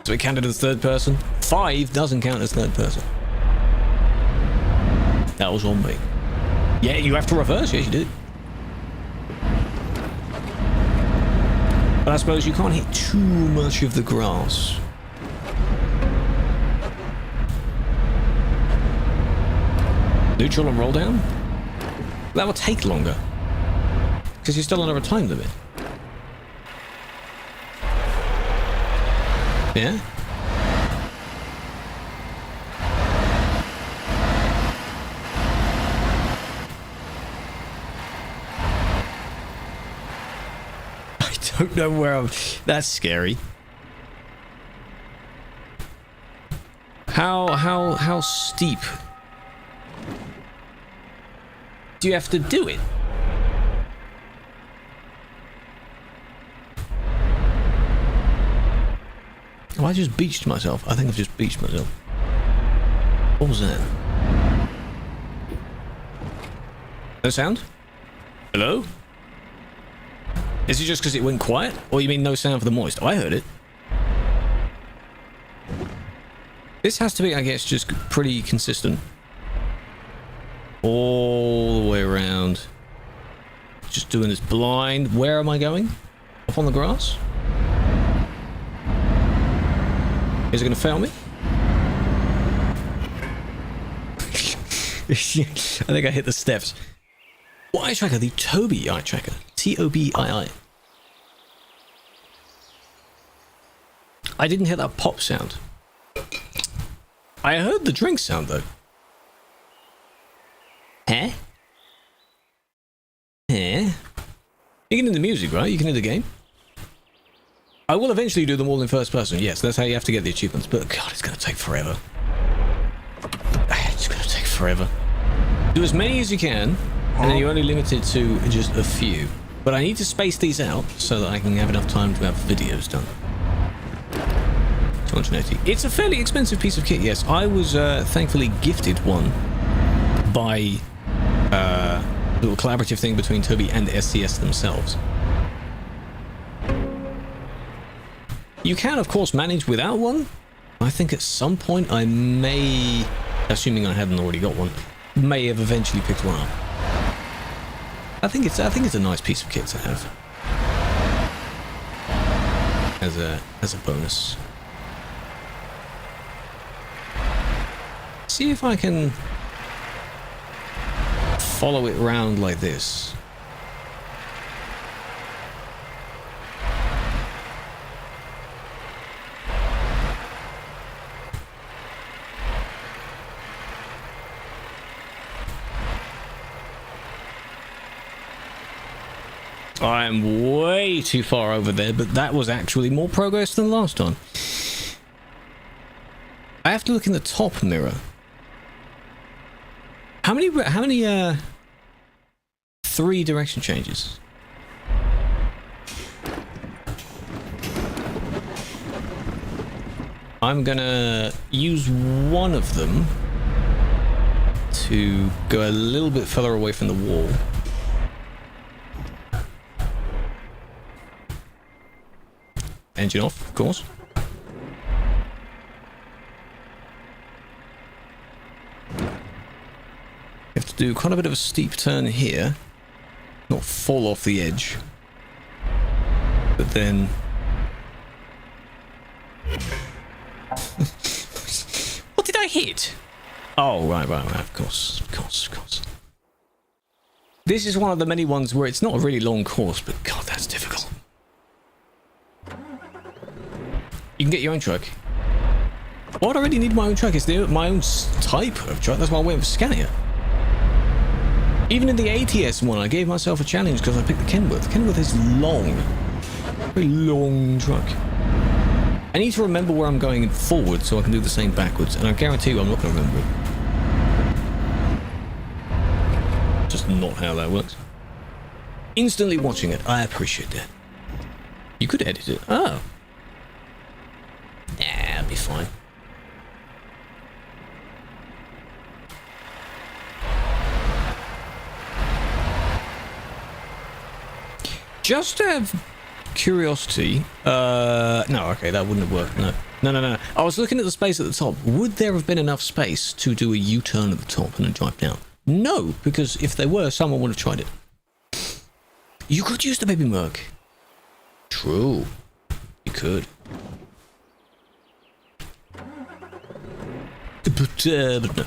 So it counted as third person. 5 doesn't count as third person. That was on me. Yeah, you have to reverse. Yes, you do. But I suppose you can't hit too much of the grass. Neutral and roll down? That will take longer. Because you're still under a time limit. Yeah? I don't know where I'm... That's scary. How steep do you have to do it? Oh, I just beached myself. I think I've just beached myself. What was that? No sound? Hello? Is it just because it went quiet? Or you mean no sound for the moist? Oh, I heard it. This has to be, I guess, just pretty consistent. All the way around. Just doing this blind. Where am I going? Up on the grass? Is it going to fail me? I think I hit the steps. What eye tracker? The Tobii eye tracker. Tobii. I didn't hear that pop sound. I heard the drink sound though. Huh? right? You can do the game. I will eventually do them all in first person. Yes, that's how you have to get the achievements. But God, it's going to take forever. It's going to take forever. Do as many as you can, and then you're only limited to just a few. But I need to space these out so that I can have enough time to have videos done. 280. It's a fairly expensive piece of kit, yes. I was thankfully gifted one by a little collaborative thing between Toby and SCS themselves. You can, of course, manage without one. I think at some point I may, assuming I hadn't already got one, may have eventually picked one up. I think it's a nice piece of kit to have as a bonus. See if I can follow it around like this. I'm way too far over there, but that was actually more progress than last time. I have to look in the top mirror. How many 3 direction changes? I'm gonna use one of them to go a little bit further away from the wall. Engine off, of course. Have to do quite a bit of a steep turn here. Not fall off the edge. But then... What did I hit? Oh, right, of course. This is one of the many ones where it's not a really long course, but God, that's difficult. You can get your own truck. Why do I really need my own truck? It's my own type of truck. That's why I went for Scania. Even in the ATS one, I gave myself a challenge because I picked the Kenworth. Kenworth is long. Very long truck. I need to remember where I'm going forward so I can do the same backwards. And I guarantee you I'm not going to remember it. Just not how that works. Instantly watching it. I appreciate that. You could edit it. Oh. Nah, it'll be fine. Just out of curiosity, no, okay, that wouldn't have worked, no. No. I was looking at the space at the top. Would there have been enough space to do a U-turn at the top and a drive down? No, because if there were, someone would have tried it. You could use the baby Merc. True. You could. But no.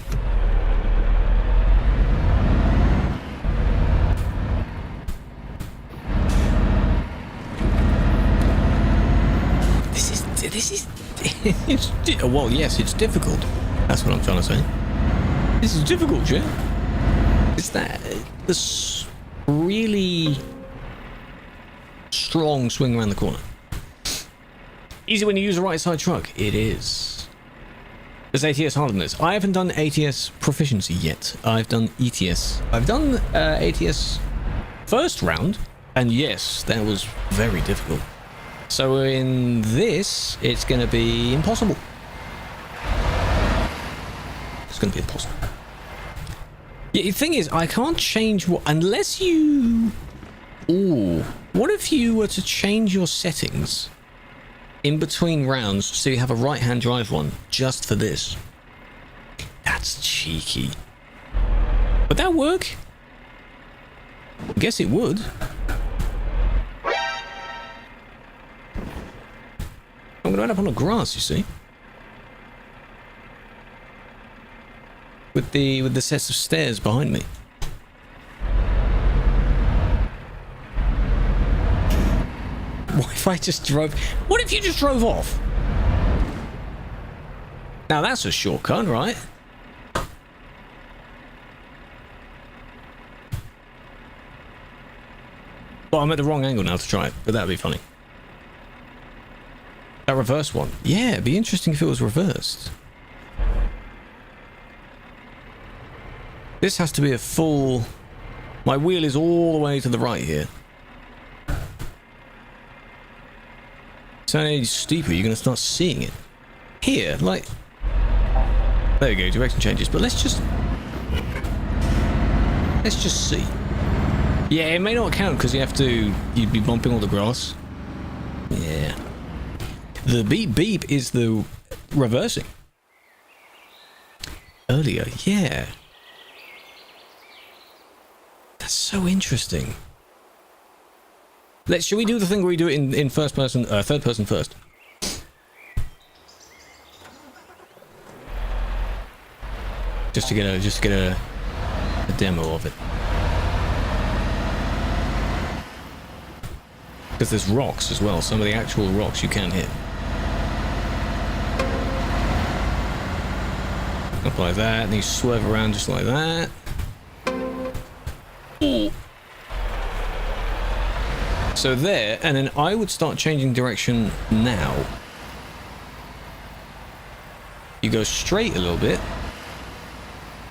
This is well, yes, it's difficult. That's what I'm trying to say. This is difficult, Jay. It's that this really strong swing around the corner. Easy when you use a right side truck. It is. There's ATS harder than this. I haven't done ATS Proficiency yet. I've done ETS. I've done ATS first round, and yes, that was very difficult. So in this, it's going to be impossible. It's going to be impossible. Yeah, the thing is, I can't change what... Unless you... Ooh. What if you were to change your settings in between rounds so you have a right-hand drive one just for this? That's cheeky. Would that work? I guess it would. I'm going to end up on the grass, you see. With the sets of stairs behind me. What if I just drove... What if you just drove off? Now that's a shortcut, right? Oh, I'm at the wrong angle now to try it, but that'd be funny. That reverse one. Yeah, it'd be interesting if it was reversed. This has to be a full... My wheel is all the way to the right here. So any steeper, you're going to start seeing it. Here, like... There we go, direction changes. But let's just see. Yeah, it may not count because you'd be bumping all the grass. Yeah. The beep beep is the reversing. Earlier, yeah. That's so interesting. Should we do the thing where we do it in first person, third person first? Just to get a demo of it. Because there's rocks as well. Some of the actual rocks you can hit. Up like that, and you swerve around just like that. Ooh. So there, and then I would start changing direction now. You go straight a little bit.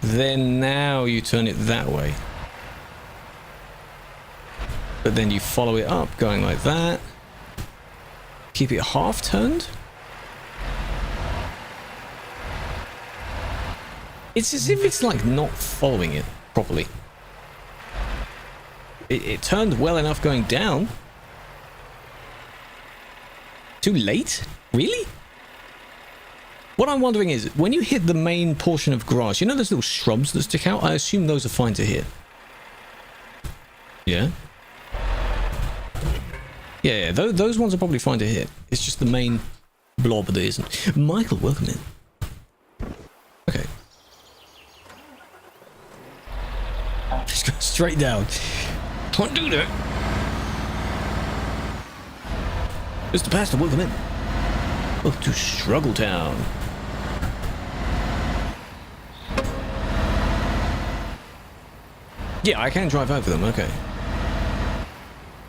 Then now you turn it that way. But then you follow it up, going like that. Keep it half turned. It's as if it's like not following it properly. It turned well enough going down. Too late? Really? What I'm wondering is, when you hit the main portion of grass, you know those little shrubs that stick out? I assume those are fine to hit. Yeah? Yeah, those ones are probably fine to hit. It's just the main blob that isn't. Michael, welcome in. Okay. Just go straight down. Can't do that. Mr. Pastor, welcome in. Welcome to Struggle Town. Yeah, I can drive over them, okay.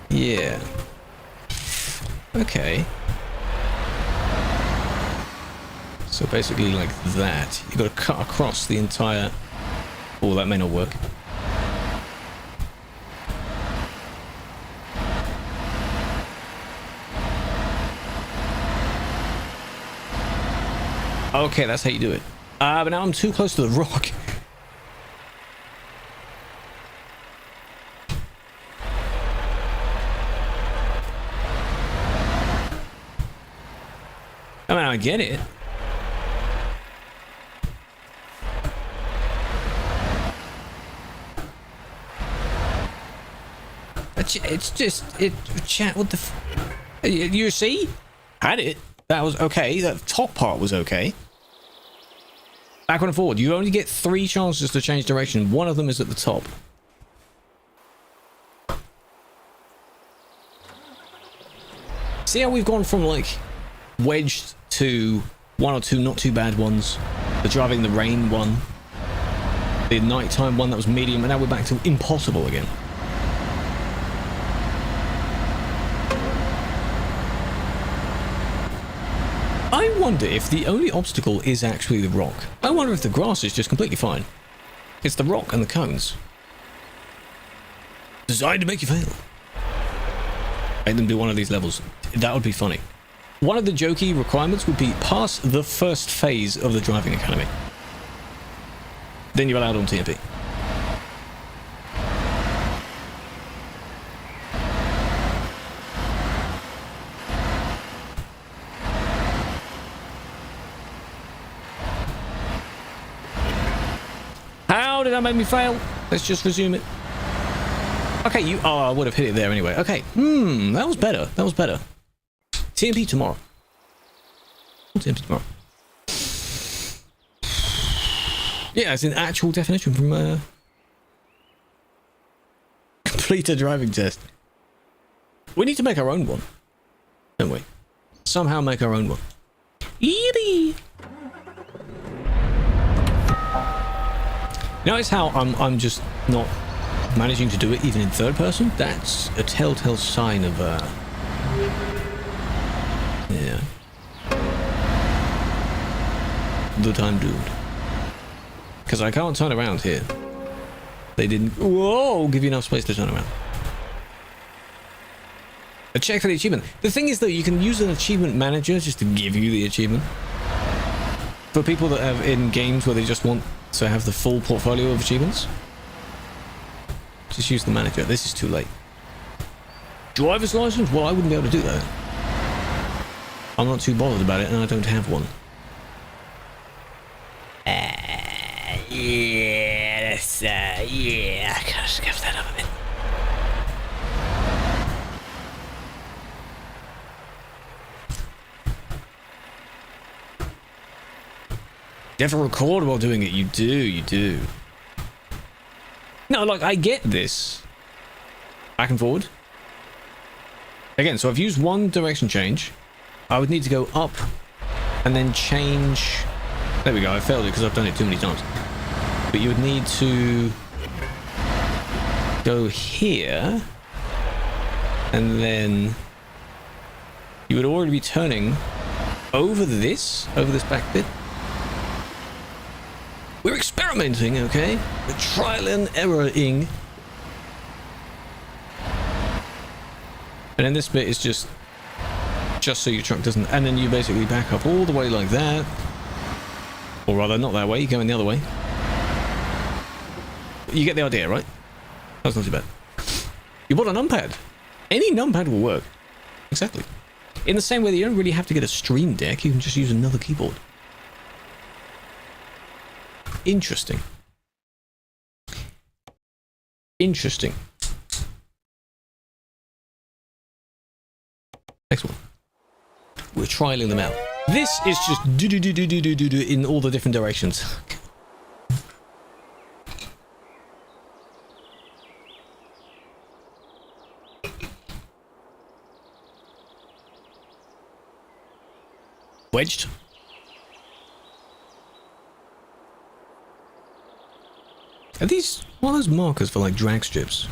Yeah. Okay. So basically like that. You've got to cut across the entire... Oh, that may not work. Okay, that's how you do it. But now I'm too close to the rock. I mean, I get it. It's just... Chat, what the... You see? Had it. That was okay. That top part was okay. Backward and forward. You only get 3 chances to change direction. One of them is at the top. See how we've gone from like wedged to 1 or 2 not too bad ones. The driving the rain one. The nighttime one that was medium. And now we're back to impossible again. I wonder if the only obstacle is actually the rock. I wonder if the grass is just completely fine. It's the rock and the cones. Designed to make you fail. Make them do one of these levels. That would be funny. One of the jokey requirements would be pass the first phase of the driving academy. Then you're allowed on TMP. How did that make me fail? Let's just resume it. Okay, you... Oh, I would have hit it there anyway. Okay. That was better. That was better. TMP tomorrow. TMP tomorrow. Yeah, it's an actual definition from complete a driving test. We need to make our own one, don't we? Somehow make our own one. Yippee! Notice how I'm just not managing to do it even in third person, that's a telltale sign of yeah, that I'm doomed. Because I can't turn around here. They didn't, whoa, give you enough space to turn around. A check for the achievement. The thing is though, you can use an achievement manager just to give you the achievement. For people that have in games where they just want to have the full portfolio of achievements, just use the manager. This is too late. Driver's license? Well, I wouldn't be able to do that. I'm not too bothered about it and I don't have one. Yeah, that's, yeah, I gotta scuff that up a bit. You have to record while doing it. You do. No, like, I get this. Back and forward. Again, so I've used one direction change. I would need to go up and then change. There we go, I failed it because I've done it too many times. But you would need to go here and then you would already be turning over this back bit. We're experimenting, okay? We're trial and erroring. And then this bit is just so your truck doesn't, and then you basically back up all the way like that. Or rather, not that way, you're going the other way. You get the idea, right? That's not too bad. You bought a numpad. Any numpad will work. Exactly. In the same way that you don't really have to get a Stream Deck, you can just use another keyboard. Interesting. Interesting. Next one. We're trialing them out. This is just do in all the different directions. Wedged. Are these one of those markers for like drag strips?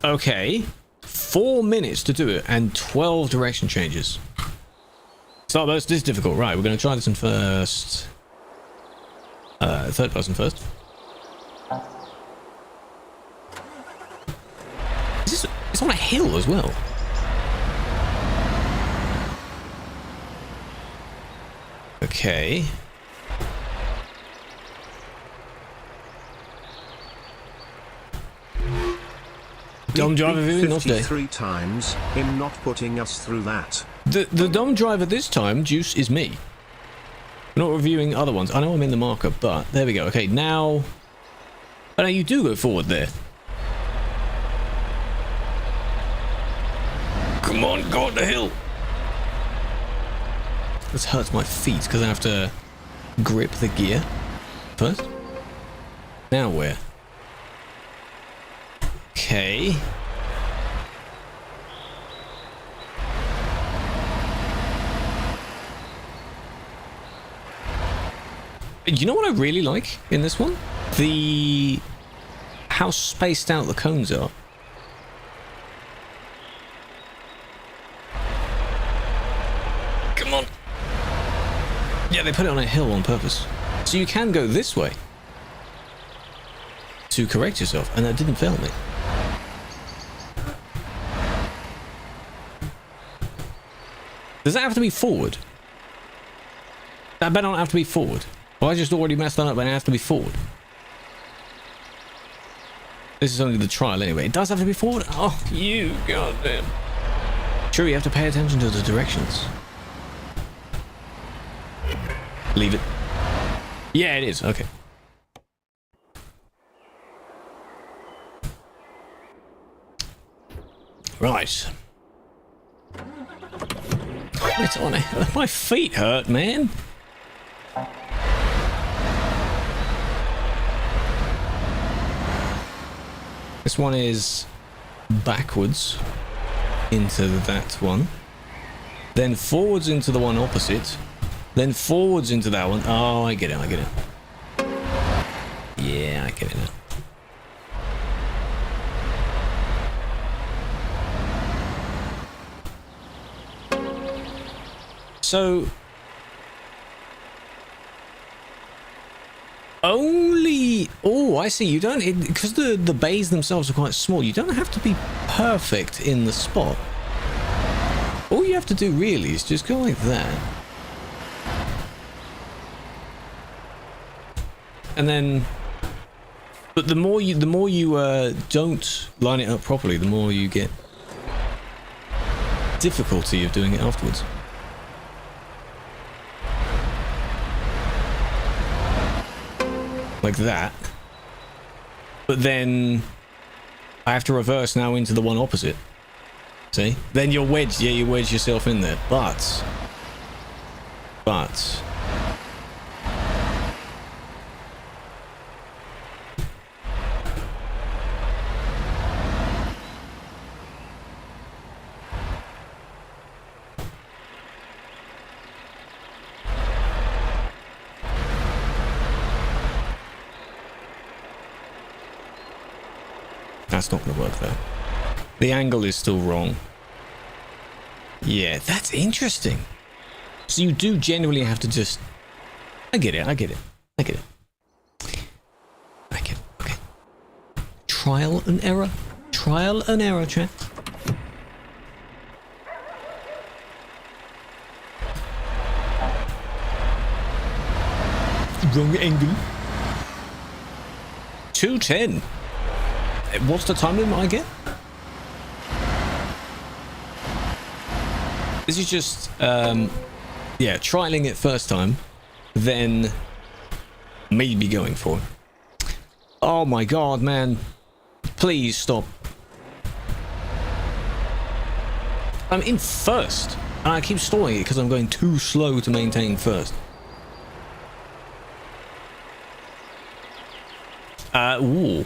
Okay, 4 minutes to do it and 12 direction changes. So this is difficult, right? We're going to try this in first. Third person first. It's on a hill as well. Okay. Dumb driver viewing, not today. 53 times, him not putting us through that. The dumb driver this time, Juice, is me. We're not reviewing other ones. I know I'm in the marker, but there we go. Okay, now... Oh, now you do go forward there. Come on, go up the hill. This hurts my feet because I have to grip the gear first. Now where? Okay. You know what I really like in this one? How spaced out the cones are. Come on. Yeah, they put it on a hill on purpose. So you can go this way to correct yourself, and that didn't fail me. Does that have to be forward? That better not have to be forward. Well, I just already messed that up, but it has to be forward. This is only the trial anyway. It does have to be forward? Oh, you goddamn. Sure, you have to pay attention to the directions. Leave it. Yeah, it is. Okay. Right. It's on it. My feet hurt, man. This one is backwards into that one, then forwards into the one opposite, then forwards into that one. Oh, I get it, I get it. Yeah, I get it now. So only, oh, I see. You don't, because the bays themselves are quite small, you don't have to be perfect in the spot. All you have to do really is just go like that. And then, but the more you don't line it up properly, the more you get difficulty of doing it afterwards. Like that. But then I have to reverse now into the one opposite. See? Then you're wedged. Yeah, you wedge yourself in there. But that's not going to work though. The angle is still wrong. Yeah, that's interesting. So you do genuinely have to just... I get it, I get it, I get it. I get it, okay. Trial and error. Trial and error, chat. Wrong angle. 210. What's the time limit I get? This is just, yeah, trialing it first time, then maybe going for it. Oh my god, man. Please stop. I'm in first, and I keep stalling it because I'm going too slow to maintain first. Ooh.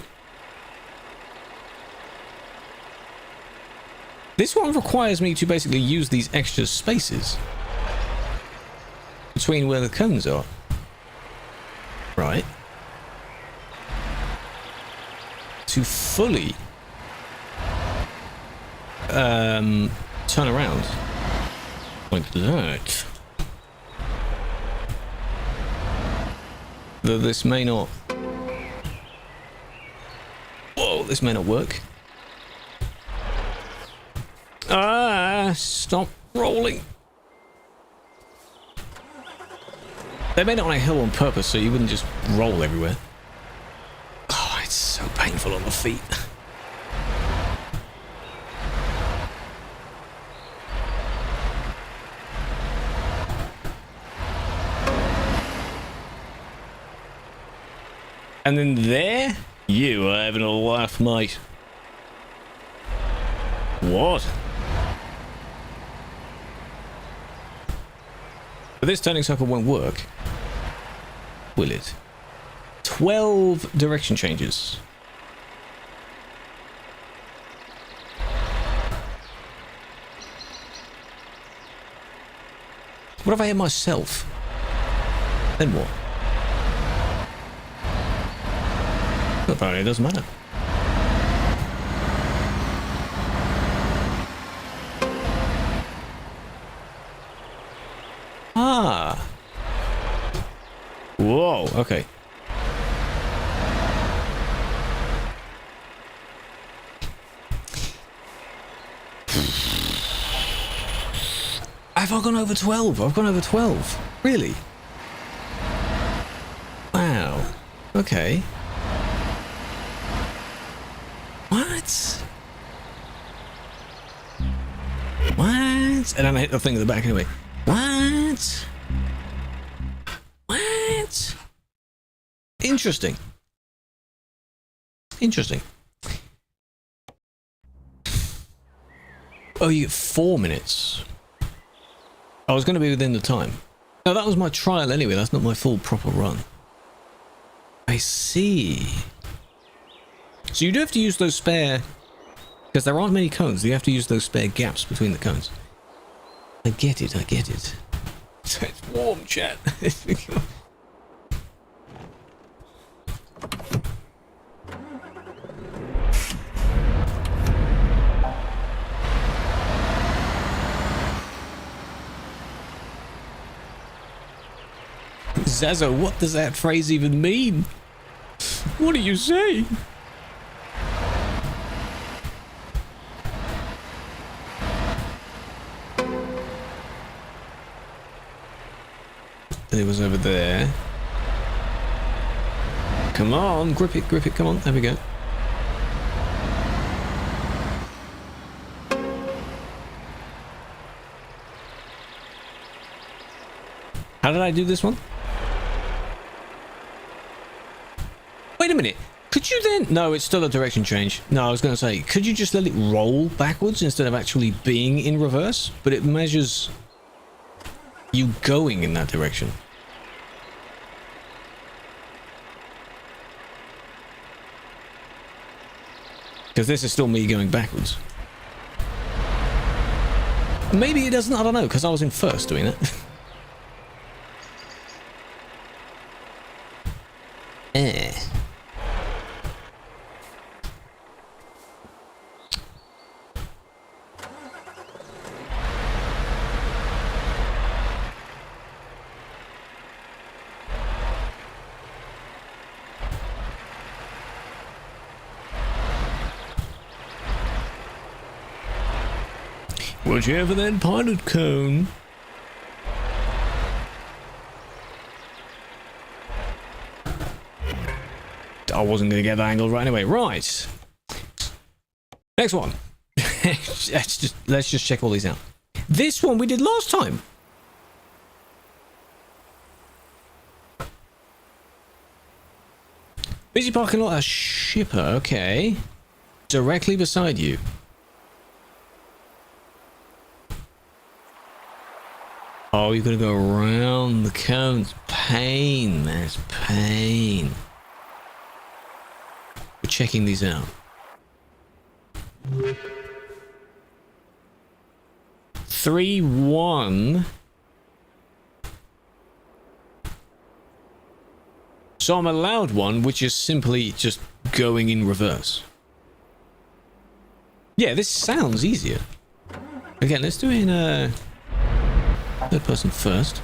This one requires me to basically use these extra spaces between where the cones are. Right. To fully turn around like that. Though this may not... Whoa, this may not work. Ah, stop rolling. They made it on a hill on purpose so you wouldn't just roll everywhere. Oh, it's so painful on the feet. And then there, you are having a laugh, mate. What? But this turning circle won't work. Will it? 12 direction changes. What if I hit myself? Then what? Apparently it doesn't matter. Ah. Whoa, okay. Have I gone over 12? I've gone over 12. Really? Wow. Okay. What? What? And then I hit the thing at the back anyway. What? What? Interesting. Interesting. Oh, you get 4 minutes. I was going to be within the time. No, that was my trial anyway. That's not my full proper run. I see. So you do have to use those spare... Because there aren't many cones. You have to use those spare gaps between the cones. I get it, I get it. It's warm, chat. Zazo, what does that phrase even mean? What do you say? It was over there. Come on, grip it, come on, there we go. How did I do this one? Wait a minute. Could you then... No, it's still a direction change. No, I was going to say, could you just let it roll backwards instead of actually being in reverse? But it measures you going in that direction. Because this is still me going backwards. Maybe it doesn't, I don't know, because I was in first doing it. Whichever then pilot cone. I wasn't going to get that angle right anyway. Right. Next one. let's just check all these out. This one we did last time. Busy parking lot, a shipper. Okay. Directly beside you. Oh, you're gonna go around the cones. Pain, man. It's pain. We're checking these out. 3-1. So I'm allowed one, which is simply just going in reverse. Yeah, this sounds easier. Again, let's do it in third person first.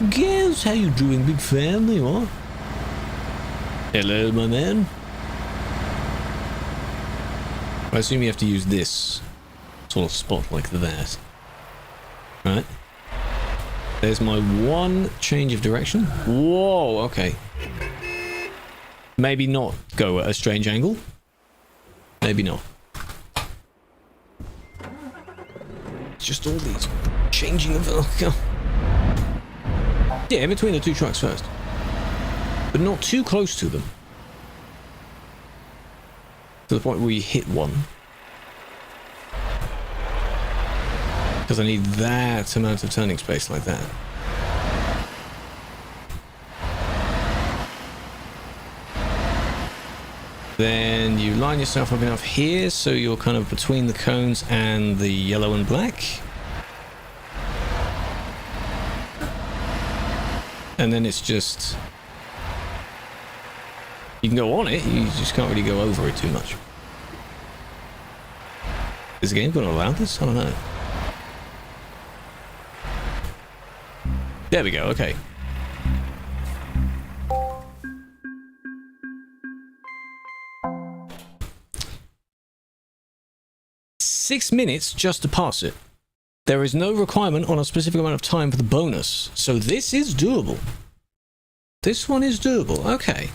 Girls, how you doing, big family, what? Hello, my man. I assume you have to use this sort of spot like that. Right. There's my one change of direction. Whoa, okay. Maybe not go at a strange angle. Maybe not. It's just all these changing of... Yeah, in between the two trucks first. But not too close to them. To the point where you hit one. Because I need that amount of turning space like that. Then you line yourself up enough here so you're kind of between the cones and the yellow and black. And then it's just... You can go on it, you just can't really go over it too much. Is the game going to allow this? I don't know. There we go, okay. Six minutes just to pass it. There is no requirement on a specific amount of time for the bonus. So this is doable. This one is doable, okay.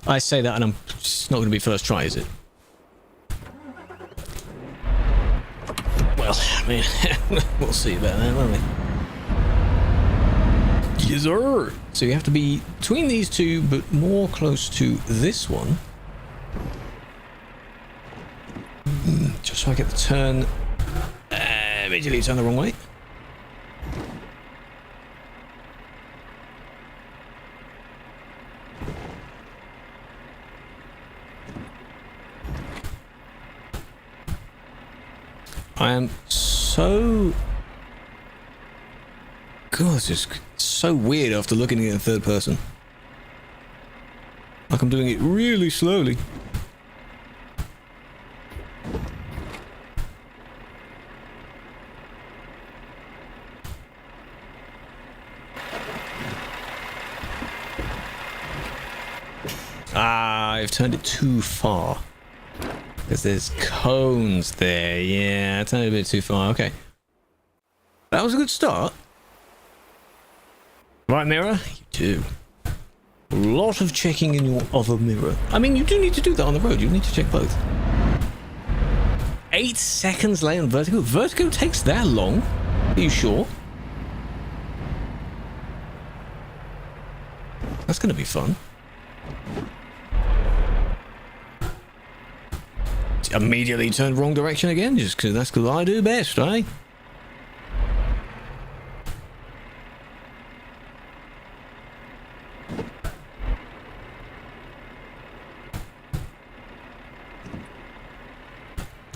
I say that and it's not going to be first try, is it? Well, I mean, we'll see about that, won't we? Yes, sir. So you have to be between these two, but more close to this one. Just so I get the turn. Immediately turn the wrong way. I am so God, this is so weird after looking at it in third person. Like I'm doing it really slowly. Ah, I've turned it too far. Because there's cones there. Yeah, I turned it a bit too far. Okay. That was a good start. Right, mirror? You do. A lot of checking in your other mirror. I mean, you do need to do that on the road. You need to check both. 8 seconds late on vertigo. Vertigo takes that long? Are you sure? That's going to be fun. Immediately turned wrong direction again, just because that's because I do best, eh?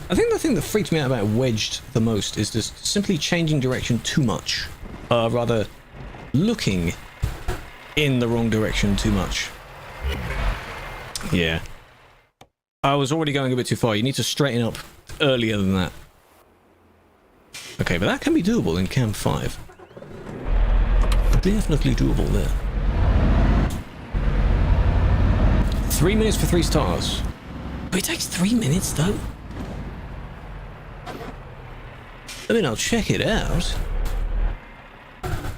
I think the thing that freaks me out about wedged the most is just simply changing direction too much. Rather, looking in the wrong direction too much. Yeah. I was already going a bit too far. You need to straighten up earlier than that. Okay, but that can be doable in Cam 5. Definitely doable there. 3 minutes for 3 stars. But it takes 3 minutes, though. I mean, I'll check it out.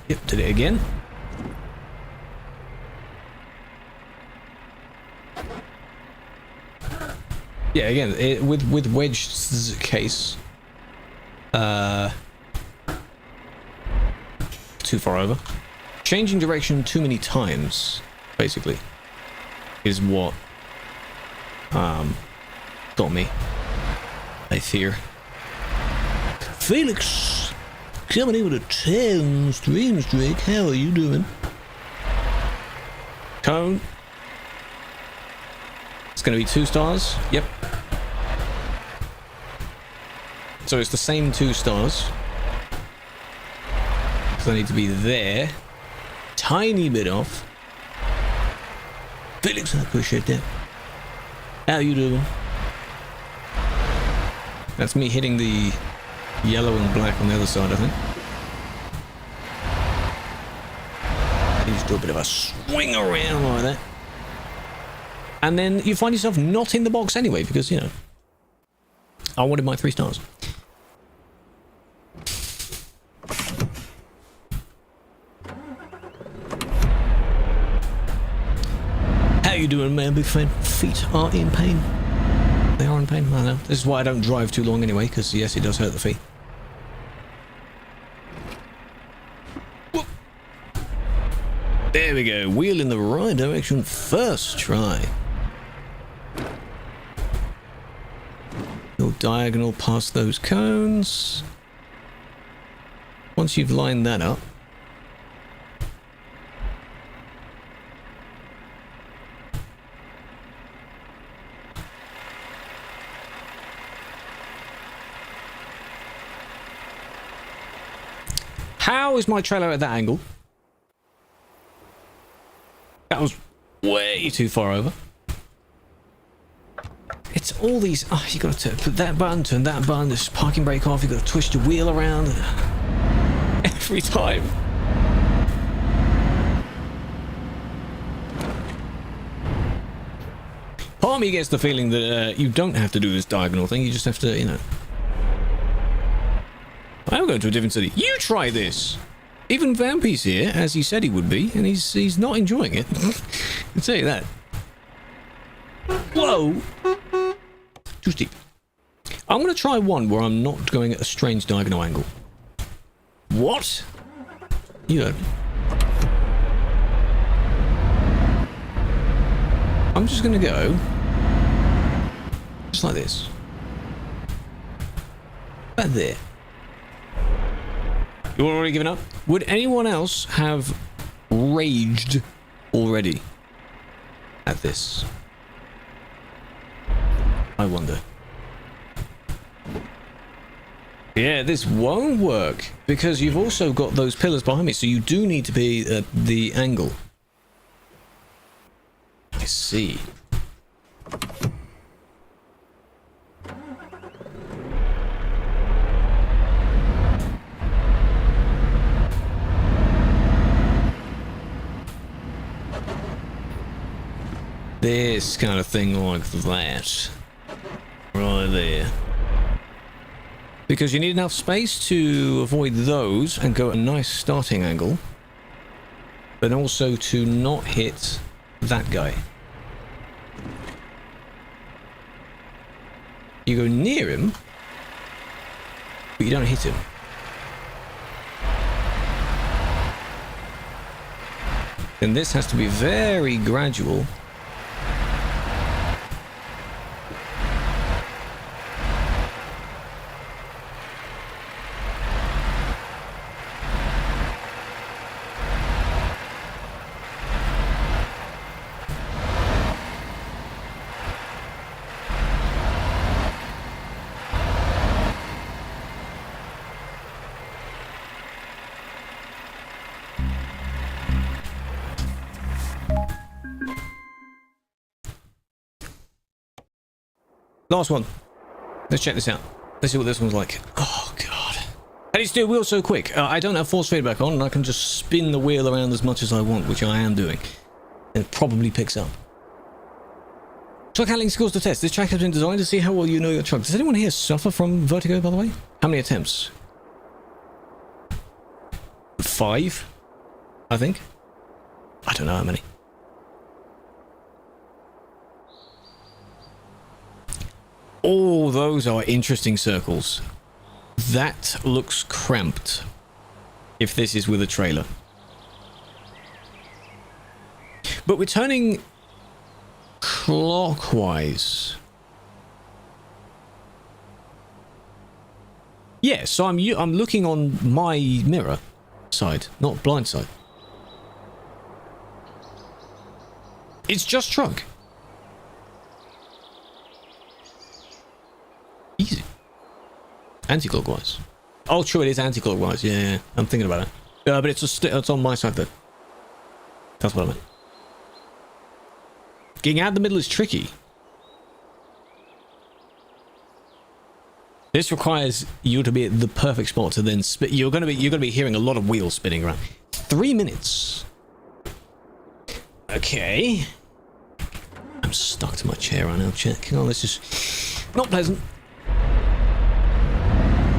Yep, did it again. Yeah, again, with Wedge's case, too far over. Changing direction too many times, basically, is what got me, I fear. Felix, coming in with a 10 stream streak. How are you doing? Cone. It's going to be 2 stars. Yep. So it's the same 2 stars. So I need to be there. Tiny bit off. Felix, I appreciate that. How you doing? That's me hitting the yellow and black on the other side, I think. You just do a bit of a swing around like that. And then you find yourself not in the box anyway, because, you know, I wanted my 3 stars. How you doing, man? Big fan. Feet are in pain. They are in pain. I know. This is why I don't drive too long anyway, because yes, it does hurt the feet. Whoop. There we go. Wheel in the right direction first try. Go diagonal past those cones. Once you've lined that up, how is my trailer at that angle? That was way too far over. It's all these... Oh, you got to put that button, turn that button, this parking brake off, you got to twist your wheel around. Every time. Part of me gets the feeling that you don't have to do this diagonal thing, you just have to, you know... I'm going to a different city. You try this! Even Vampy's here, as he said he would be, and he's not enjoying it. I'll tell you that. Whoa! Too steep. I'm going to try one where I'm not going at a strange diagonal angle. What? You heard me. I'm just going to go... just like this. About there. You already given up? Would anyone else have raged already at this? I wonder. Yeah, this won't work because you've also got those pillars behind me, so you do need to be at the angle. I see. This kind of thing like that. Right there. Because you need enough space to avoid those and go at a nice starting angle. But also to not hit that guy. You go near him, but you don't hit him. Then this has to be very gradual. Last one. Let's check this out. Let's see what this one's like. Oh, God. How do you steer wheel so quick? I don't have force feedback on, and I can just spin the wheel around as much as I want, which I am doing. And it probably picks up. Truck handling skills to test. This track has been designed to see how well you know your truck. Does anyone here suffer from vertigo, by the way? How many attempts? 5, I think. I don't know how many. Oh, those are interesting circles. That looks cramped. If this is with a trailer. But we're turning clockwise. Yeah, so I'm looking on my mirror side, not blind side. It's just truck. Easy. Anti-clockwise. Oh, true, it is anti-clockwise. Yeah, I'm thinking about it. But it's on my side, though. That's what I meant. Getting out of the middle is tricky. This requires you to be at the perfect spot to then spin. You're gonna be hearing a lot of wheels spinning around. 3 minutes. Okay. I'm stuck to my chair right now. Check. Oh, this is not pleasant.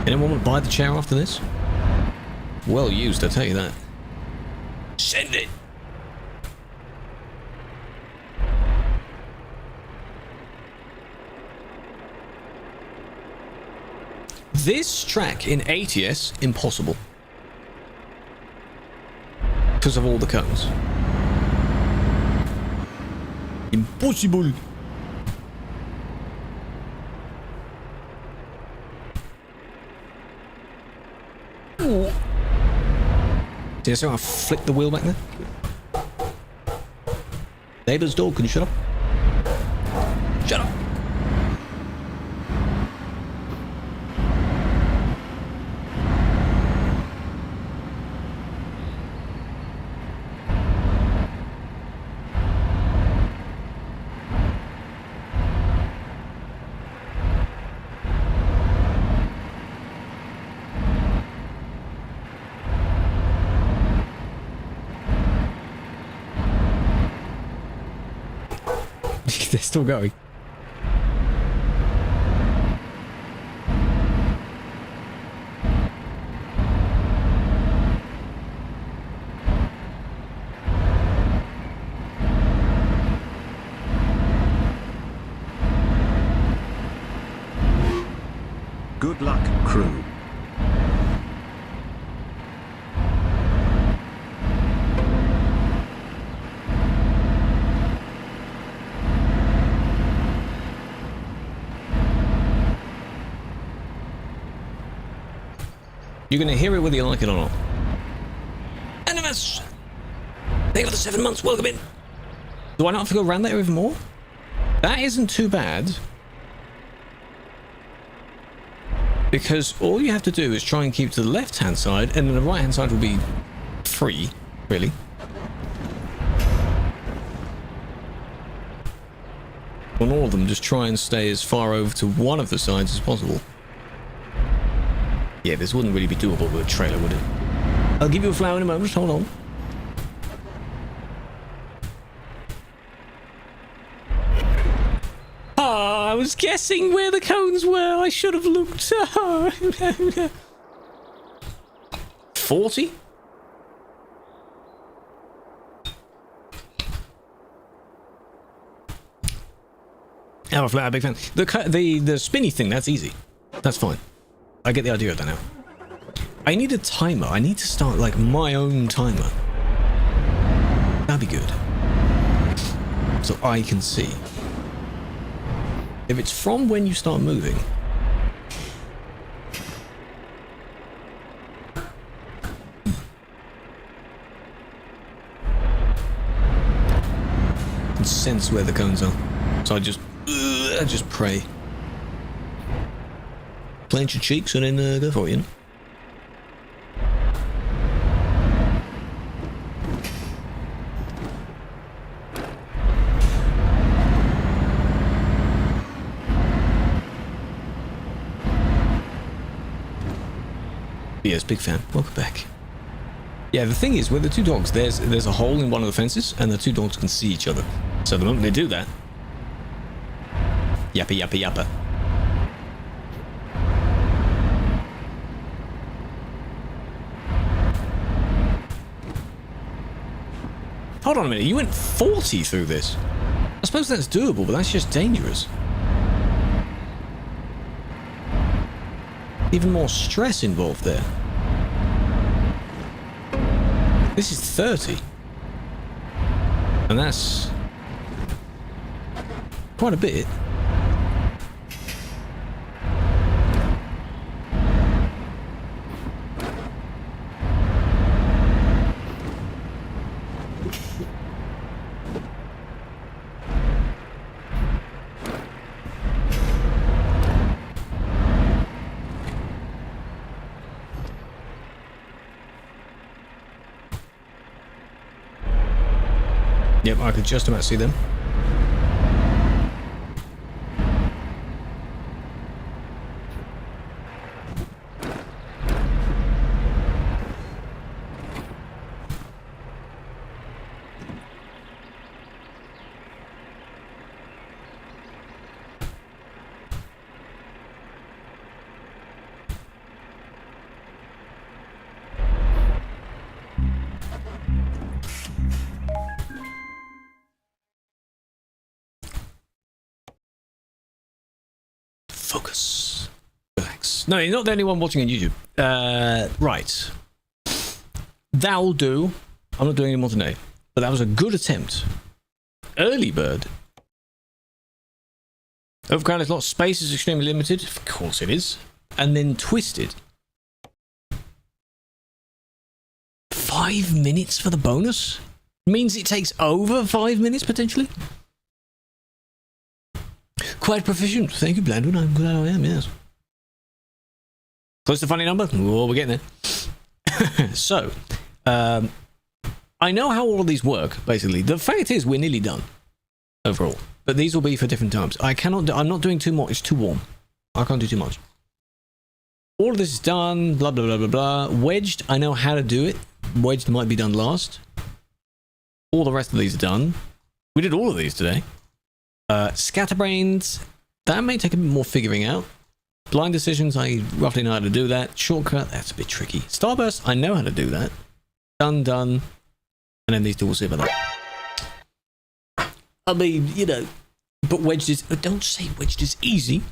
Anyone want to buy the chair after this? Well used, I tell you that. Send it! This track in ATS, impossible. Because of all the cones. Impossible! Did I say I flicked the wheel back there? Neighbour's dog, can you shut up? Shut up! They're still going. Good luck, crew. You're going to hear it whether you like it or not. Animus! Thank you for the 7 months. Welcome in. Do I not have to go around there even more? That isn't too bad. Because all you have to do is try and keep to the left-hand side, and then the right-hand side will be free, really. On all of them, just try and stay as far over to one of the sides as possible. Yeah, this wouldn't really be doable with a trailer, would it? I'll give you a flower in a moment, hold on. Ah, I was guessing where the cones were. I should have looked. 40? Oh, flower, big fan. The spinny thing, that's easy. That's fine. I get the idea of that now. I need a timer. I need to start, like, my own timer. That'd be good. So I can see. If it's from when you start moving. I can sense where the cones are. So I just pray. Clench your cheeks and then go for it, you know? Yes, big fan. Welcome back. Yeah, the thing is, with the two dogs, there's a hole in one of the fences, and the two dogs can see each other. So the moment they do that, yappa yappa yappa. Hold on a minute, you went 40 through this. I suppose that's doable, but that's just dangerous. Even more stress involved there. This is 30. And that's quite a bit. Yep, I could just about see them. Focus. Relax. No, you're not the only one watching on YouTube. Right. That'll do. I'm not doing any more today. But that was a good attempt. Early bird. Overcrowded is a lot. Space is extremely limited. Of course it is. And then twisted. 5 minutes for the bonus? Means it takes over 5 minutes potentially? Quite proficient. Thank you, Blandwood. I'm glad I am, yes. Close to funny number? Oh, we're getting there. So, I know how all of these work, basically. The fact is, we're nearly done. Overall. But these will be for different times. I'm not doing too much. It's too warm. I can't do too much. All of this is done. Blah, blah, blah, blah, blah. Wedged, I know how to do it. Wedged might be done last. All the rest of these are done. We did all of these today. Scatterbrains, that may take a bit more figuring out. Blind decisions, I roughly know how to do that. Shortcut, that's a bit tricky. Starburst, I know how to do that. Done. And then these two will see about that. I mean, you know, but wedged is... Don't say wedged is easy.